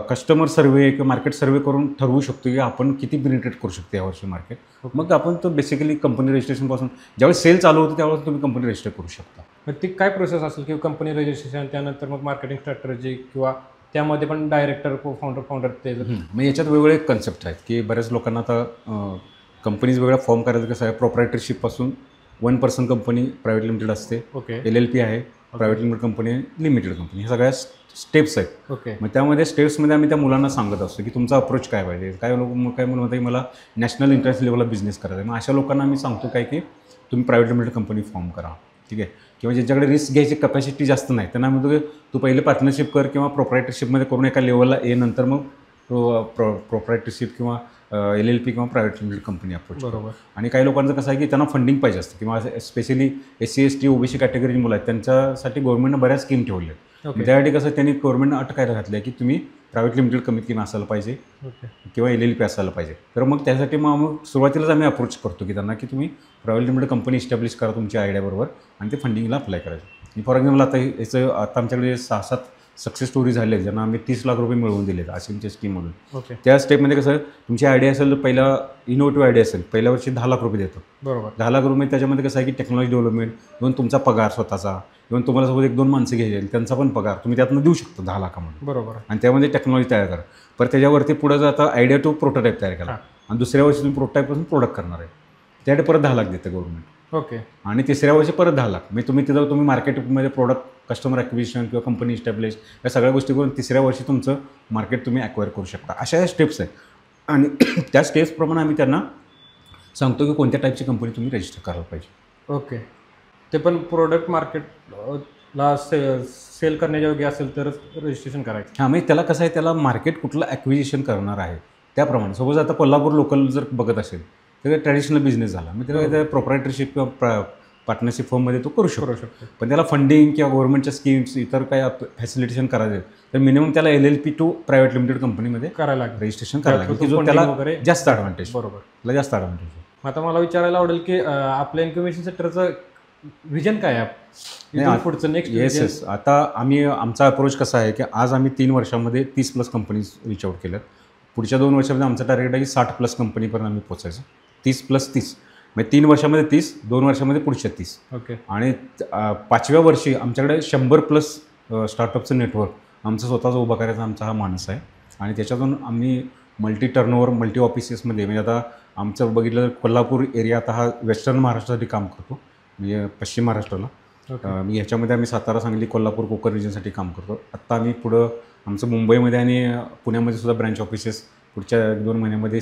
कस्टमर सर्वे किंवा मार्केट सर्वे करून ठरवू शकतो की आपण किती पेनिट्रेट करू शकतो यावर्षी मार्केट. मग आपण तो बेसिकली कंपनी रजिस्ट्रेशनपासून ज्यावेळेस सेल चालू होतं त्यावेळेस तुम्ही कंपनी रजिस्टर करू शकता. मग ती काय प्रोसेस असेल किंवा कंपनी रजिस्ट्रेशन त्यानंतर मग मार्केटिंग स्ट्रॅटर्जी किंवा त्यामध्ये पण डायरेक्टर फाउंडर ते मग याच्यात वेगवेगळे कन्सेप्ट आहेत की बऱ्याच लोकांना आता कंपनीज वेगळ्या फॉर्म करायचं कसं आहे प्रोप्रायटरशिपपासून 1 पर्सन कंपनी प्रायव्हेट लिमिटेड असते, ओके LLP आहे प्रायव्हेट लिमिटेड कंपनी आहे, लिमिटेड कंपनी, ह्या सगळ्या स्टेप्स आहेत. ओके मग त्यामध्ये स्टेप्समध्ये आम्ही त्या मुलांना सांगत असतो की तुमचा अप्रोच काय पाहिजे. काय लोक काय म्हणून म्हणतात की मला नॅशनल इंटरनॅशनल लेवलला बिझनेस करायचा आहे. मग अशा लोकांना आम्ही सांगतो काय की तुम्ही प्रायव्हेट लिमिटेड कंपनी फॉर्म करा, ठीक आहे. किंवा ज्यांच्याकडे रिस्क घ्यायची कपॅसिटी जास्त नाही त्यांना म्हणतो की तू पहिले पार्टनरशिप कर किंवा प्रोप्रायटरशिपमध्ये करून एका लेवलला नंतर मग प्रोप्रायटरशिप किंवा LLP किंवा प्रायव्हेट लिमिटेड कंपनी अप्रोच. बरोबर. आणि काही लोकांचं कसं आहे की त्यांना फंडिंग पाहिजे असतं किंवा स्पेशली SC ST OBC कॅटेगरीची मुलं आहेत त्यांच्यासाठी गव्हर्नमेंटनं बऱ्याच स्कीम ठेवल्या आहेत. ओके त्यासाठी कसं त्यांनी गव्हर्नमेंटनं अट काय घातलं आहे की तुम्ही प्रायव्हेट लिमिटेड कमीत कमी असायला पाहिजे ओके किंवा LLP असायला पाहिजे. तर मग त्यासाठी मग सुरुवातीलाच आम्ही अप्रोच करतो की त्यांना की तुम्ही प्रायव्हेट लिमिटेड कंपनी इस्टॅब्लिश करा तुमच्या आयडियाबरोबर आणि ते फंडिंगला अप्लाय करायचं. फॉर एक्झाम्पल आता आमच्याकडे 6-7 सक्सेस स्टोरी झाले ज्यांना आम्ही 30 लाख रुपये मिळवून दिलेत अशीमच्या स्कीममधून. ओके त्या स्टेपमध्ये कसं तुमची आयडिया असेल पहिला इनोव्हेटिव्ह आयडिया असेल पहिल्या वर्षी 10 लाख रुपये देतो. बरोबर 10 लाख रुपये त्याच्यामध्ये कसं आहे की टेक्नॉलॉजी डेव्हलपमेंट इव्हन तुमचा पगार स्वतःचा इव्हन तुम्हाला सोबत 1-2 माणसं घ्यायची त्यांचा पण पगार तुम्ही त्यातनं देऊ शकता 10 लाखामध्ये बरोबर आणि त्यामध्ये टेक्नॉलॉजी तयार करा. पण त्याच्यावरती पुढं जाता आयडिया टू प्रोटोटाईप तयार करा आणि दुसऱ्या वर्षी तुम्ही प्रोटोटाईपपासून प्रोडक्ट करणार आहे त्यासाठी परत 10 लाख देतं गव्हर्नमेंट. ओके आणि तिसऱ्या वर्षी परत 10 लाख म्हणजे तुम्ही मार्केटमध्ये प्रोडक्ट कस्टमर ॲक्विजिशन किंवा कंपनी इस्टॅब्लिश या सगळ्या गोष्टी करून तिसऱ्या वर्षी तुमचं मार्केट तुम्ही ॲक्वायर करू शकता. अशा या स्टेप्स आहेत आणि त्या स्टेप्सप्रमाणे आम्ही त्यांना सांगतो की कोणत्या टाईपची कंपनी तुम्ही रजिस्टर करायला पाहिजे. ओके ते पण प्रोडक्ट मार्केटला सेल करण्याच्या योग्य असेल तरच रजिस्ट्रेशन करायचं. हां म्हणजे त्याला कसं आहे त्याला मार्केट कुठलं ॲक्विजिशन करणार आहे त्याप्रमाणे. सपोज आता कोल्हापूर लोकल जर बघत असेल तर ट्रॅडिशनल बिझनेस झाला मग त्याला प्रोप्रायटरशिप किंवा पार्टनरशिप फर्ममध्ये तो करू शकतो. पण त्याला फंडिंग किंवा गव्हर्नमेंटच्या स्कीम्स इतर काय फॅसिलिटेशन करायचं तर मिनिमम त्याला LLP टू प्रायव्हेट लिमिटेड कंपनीमध्ये करायला लागेल रजिस्ट्रेशन करायला लागेल की जो त्याला जास्त ॲडव्हान्टेज बरोबर. त्याला जास्त ॲडव्हान्टेज. आता मला विचारायला आवडेल की आपल्या इन्क्युबेशन सेंटरचं व्हिजन काय आहे पुढचं नेक्स्ट. येस आता आमचा अप्रोच कसा आहे की आज आम्ही 3 वर्षामध्ये 30+ कंपनीज रीच आउट केल्यात. पुढच्या 2 वर्षामध्ये आमचा टार्गेट आहे की 60+ कंपनीपर्यंत आम्ही पोचायचं. 30+30 म्हणजे 3 वर्षामध्ये 30 2 वर्षामध्ये पुढच्या 30. ओके आणि 5व्या वर्षी आमच्याकडे 100+ स्टार्टअपचं नेटवर्क आमचं स्वतःचं उभा करायचा आमचा हा मानस आहे. आणि त्याच्यातून आम्ही मल्टी टर्नओव्हर मल्टी ऑफिसेसमध्ये म्हणजे आता आमचं बघितलं तर कोल्हापूर एरिया आता हा वेस्टर्न महाराष्ट्रासाठी काम करतो म्हणजे पश्चिम महाराष्ट्राला. ह्याच्यामध्ये आम्ही सातारा सांगली कोल्हापूर कोकण रिजनसाठी काम करतो. आत्ता आम्ही पुढं आमचं मुंबईमध्ये आणि पुण्यामध्ये सुद्धा ब्रँच ऑफिसेस पुढच्या 1-2 महिन्यामध्ये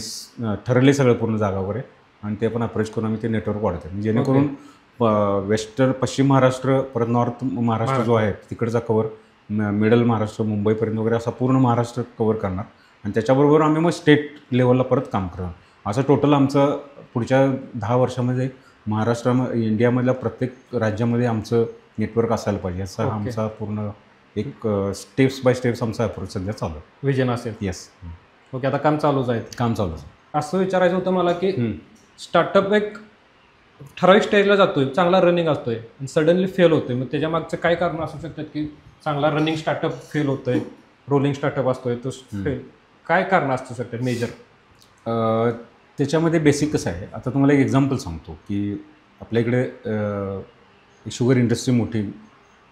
ठरले सगळं पूर्ण जागा वगैरे आणि ते पण अप्रोच करून आम्ही ते नेटवर्क वाढवतो म्हणजे जेणेकरून पश्चिम महाराष्ट्र परत नॉर्थ महाराष्ट्र जो आहे तिकडचा कवर मिडल महाराष्ट्र मुंबईपर्यंत वगैरे असा पूर्ण महाराष्ट्र कवर करणार आणि त्याच्याबरोबर आम्ही मग स्टेट लेवलला परत काम करणार. असं टोटल आमचं पुढच्या 10 वर्षामध्ये इंडियामधल्या प्रत्येक राज्यामध्ये आमचं नेटवर्क असायला पाहिजे असा आमचा पूर्ण एक स्टेप्स बाय स्टेप्स आमचा अप्रोच सध्या चालू आहे. व्हिजन असेल. येस. ओके आता काम चालूच आहे. काम चालू आहे. असं विचारायचं होतं मला की स्टार्टअप एक ठराविक स्टेजला जातोय चांगला रनिंग असतोय आणि सडनली फेल होतोय मग त्याच्या मागचं काय कारण असू शकतात की चांगला रनिंग स्टार्टअप फेल होतोय रोलिंग स्टार्टअप असतोय तो फेल काय कारण असू शकतात मेजर. त्याच्यामध्ये बेसिक कसं आहे आता तुम्हाला एक एक्झाम्पल सांगतो की आपल्या इकडे शुगर इंडस्ट्री मोठी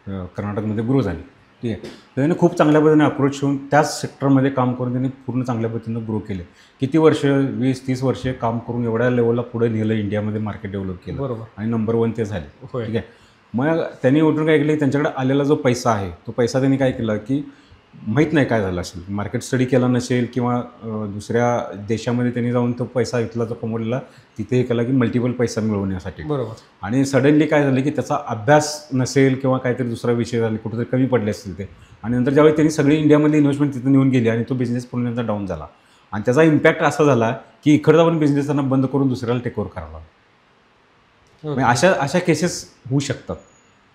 कर्नाटकमध्ये ग्रो झाली, ठीक आहे. त्याने खूप चांगल्या पद्धतीने अप्रोच होऊन त्याच सेक्टरमध्ये काम करून त्यांनी पूर्ण चांगल्या पद्धतीनं ग्रो केले. किती वर्ष 20-30 वर्षे काम करून एवढ्या लेवलला पुढे नेलं इंडियामध्ये मार्केट डेव्हलप केलं बरोबर आणि नंबर 1 ते झाले, होय. ठीक आहे. मग त्यांनी उठून काय केलं त्यांच्याकडे आलेला जो पैसा आहे तो पैसा त्यांनी काय केला की माहीत नाही काय झालं असेल मार्केट स्टडी केला नसेल किंवा दुसऱ्या देशामध्ये त्यांनी जाऊन तो पैसा इथला जो कमवलेला तिथे हे केला की मल्टिपल पैसा मिळवण्यासाठी. बरोबर. आणि सडनली काय झालं की त्याचा अभ्यास नसेल किंवा काहीतरी दुसरा विषय झाले कुठेतरी कमी पडले असतील ते आणि नंतर ज्यावेळी त्यांनी सगळी इंडियामधली इन्व्हेस्टमेंट तिथं नेऊन गेली आणि तो बिझनेस पूर्ण त्यांचा डाऊन झाला आणि त्याचा इम्पॅक्ट असा झाला की इकडचा पण बिझनेस त्यांना बंद करून दुसऱ्याला टेक ओव्हर करावा. म्हणजे अशा अशा केसेस होऊ शकतात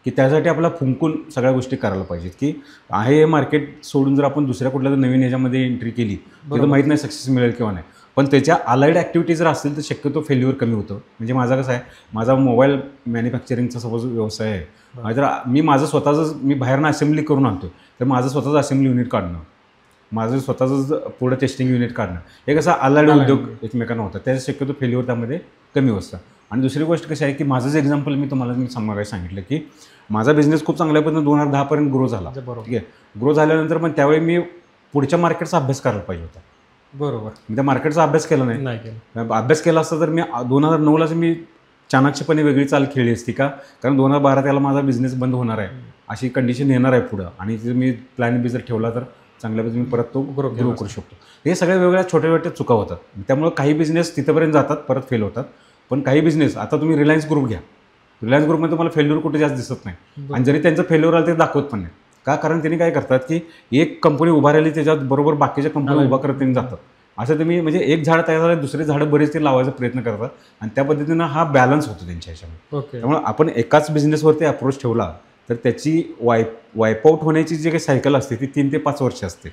की त्यासाठी आपल्याला फुंकून सगळ्या गोष्टी करायला पाहिजेत की आहे हे मार्केट सोडून जर आपण दुसऱ्या कुठल्या नवीन ह्याच्यामध्ये एंट्री केली तर माहीत नाही सक्सेस मिळेल किंवा नाही, पण त्याच्या अलाइड ॲक्टिव्हिटी जर असतील तर शक्यतो फेल्युअर कमी होतं. म्हणजे माझा कसं आहे, माझा मोबाईल मॅन्युफॅक्चरिंगचा सपोज व्यवसाय आहे, तर मी माझं स्वतःच मी बाहेरनं असेंब्ली करून आणतो, तर माझं स्वतःचं असेंब्ली युनिट काढणं, माझं स्वतःच पुढं टेस्टिंग युनिट काढणं, हे कसं अलाइड उद्योग एकमेकांना होतं, त्याचा शक्यतो फेल्युअर त्यामध्ये कमी असतं. आणि दुसरी गोष्ट कशी आहे की माझंच एक्झाम्पल मी तुम्हाला सांगितलं की माझा बिझनेस खूप चांगल्या पद्धतीने 2010 पर्यंत ग्रो झाला. ठीक आहे, ग्रो झाल्यानंतर पण त्यावेळी मी पुढच्या मार्केटचा अभ्यास करायला पाहिजे होता. बरोबर. मी त्या मार्केटचा अभ्यास केला नाही. अभ्यास केला असता तर मी 2009लाच मी चाणक्यपणे वेगळी चाल खेळली असती का, कारण 2012 त्याला माझा बिझनेस बंद होणार आहे अशी कंडिशन येणार आहे पुढं, आणि जर मी प्लॅन बी जर ठेवला तर चांगल्या पद्धतीने परत तो ग्रो करू शकतो. हे सगळ्या वेगळ्या छोट्या छोट्या चुका होतात. त्यामुळे काही बिझनेस तिथंपर्यंत जातात, परत फेल होतात. पण काही बिझनेस, आता तुम्ही रिलायन्स ग्रुप घ्या, रिलायन्स ग्रुपमध्ये तुम्हाला फेल्युअर कुठे जास्त दिसत नाही, आणि जरी त्यांचं फेल्युअर आलं ते दाखवत पण नाही. का, कारण त्यांनी काय करतात की एक कंपनी उभा राहिली त्याच्यात बरोबर बाकीच्या कंपन्या उभा करत त्यांनी जातात. असं तुम्ही म्हणजे एक झाड तयार झालं दुसरे झाडं बरेच ते लावायचा प्रयत्न करतात, आणि त्या पद्धतीनं हा बॅलन्स होतो त्यांच्या ह्याच्यामध्ये. त्यामुळे आपण एकाच बिझनेसवरती अप्रोच ठेवला तर त्याची वाईपआउट होण्याची जी काही सायकल असते ती 3 ते 5 वर्ष असते.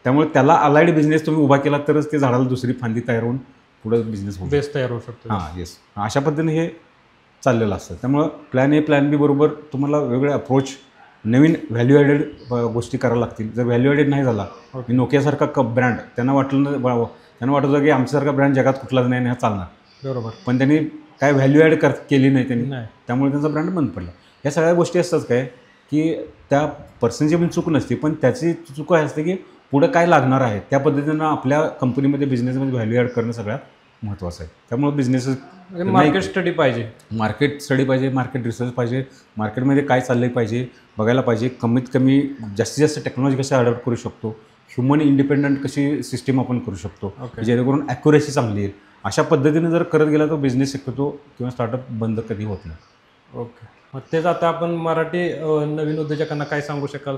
त्यामुळे त्याला अलाइड बिझनेस तुम्ही उभा केला तरच ते झाडाला दुसरी फांदी तयार होऊन पुढे बिझनेस बेस तयार होऊ शकतो. हां, येस, अशा पद्धतीने हे चाललेलं असतं. त्यामुळं प्लॅन ए प्लॅन बी बरोबर तुम्हाला वेगळे अप्रोच, नवीन व्हॅल्यू ॲडेड गोष्टी करायला लागतील. जर व्हॅल्यू ॲडेड नाही झाला, मी नोकियासारखा ब्रँड त्यांना वाटत होतं की आमच्यासारखा ब्रँड जगात कुठलाच नाही आणि हा चालणार. बरोबर. पण त्यांनी काय व्हॅल्यू ॲड केली नाही त्यांनी, त्यामुळे त्यांचा ब्रँड बंद पडला. ह्या सगळ्या गोष्टी असतात काय की त्या पर्सनची पण चूक नसते, पण त्याची चूक काय असते की पुढं काय लागणार आहे त्या पद्धतीनं आपल्या कंपनीमध्ये बिझनेसमध्ये व्हॅल्यू ॲड करणं सगळ्यात महत्त्वाचं आहे. त्यामुळे बिझनेस मार्केट स्टडी पाहिजे, मार्केट रिसर्च पाहिजे, मार्केटमध्ये काय चाललं पाहिजे बघायला पाहिजे. कमीत कमी जास्तीत जास्त टेक्नॉलॉजी कशी अडॉप्ट करू शकतो, ह्युमन इंडिपेंडंट कशी सिस्टीम आपण करू शकतो, जेणेकरून ॲक्युरेसी चांगली येईल. अशा पद्धतीने जर करत गेला तर बिझनेस शक्यतो किंवा स्टार्टअप बंद कधी होत नाही. ओके, मग तेच आता आपण मराठी नवीन उद्योजकांना काय सांगू शकाल?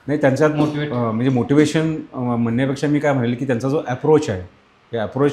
नाही, त्यांच्यात म्हणजे मोटिवेशन म्हणण्यापेक्षा मी काय म्हणेल की त्यांचा जो अप्रोच आहे, हे अप्रोच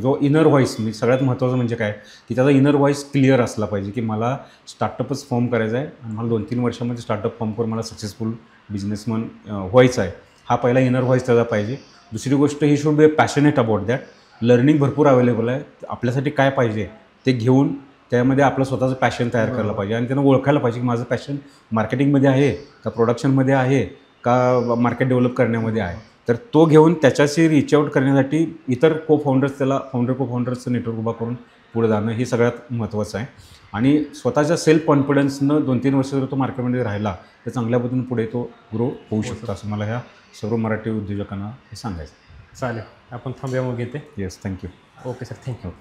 जो इनर व्हॉईस, मी सगळ्यात महत्त्वाचं म्हणजे काय की त्याचा इनर व्हॉईस क्लिअर असला पाहिजे की मला स्टार्टअपच फॉर्म करायचा आहे आणि मला 2-3 वर्षामध्ये स्टार्टअप फॉर्म करून मला सक्सेसफुल बिझनेसमन व्हायचं आहे. हा पहिला इनर व्हॉईस त्याचा पाहिजे. दुसरी गोष्ट, he should be passionate about that. Learning भरपूर अवेलेबल आहे, आपल्यासाठी काय पाहिजे ते घेऊन त्यामध्ये आपलं स्वतःचं पॅशन तयार करायला पाहिजे, आणि त्यांना ओळखायला पाहिजे की माझं पॅशन मार्केटिंगमध्ये आहे का, प्रोडक्शनमध्ये आहे का, मार्केट डेव्हलप करण्यामध्ये आहे. तर तो घेऊन त्याच्याशी रीच आऊट करण्यासाठी इतर को फाउंडर्सचं नेटवर्क उभा करून पुढे जाणं हे सगळ्यात महत्त्वाचं आहे. आणि स्वतःच्या सेल्फ कॉन्फिडन्सनं 2-3 वर्ष जर तो मार्केटमध्ये राहिला तर चांगल्या पद्धतीने पुढे तो ग्रो होऊ शकतो, असं मला ह्या सर्व मराठी उद्योजकांना हे सांगायचं. चालेल, आपण थांबूया मग इथे. Yes, thank you. Okay sir, thank you.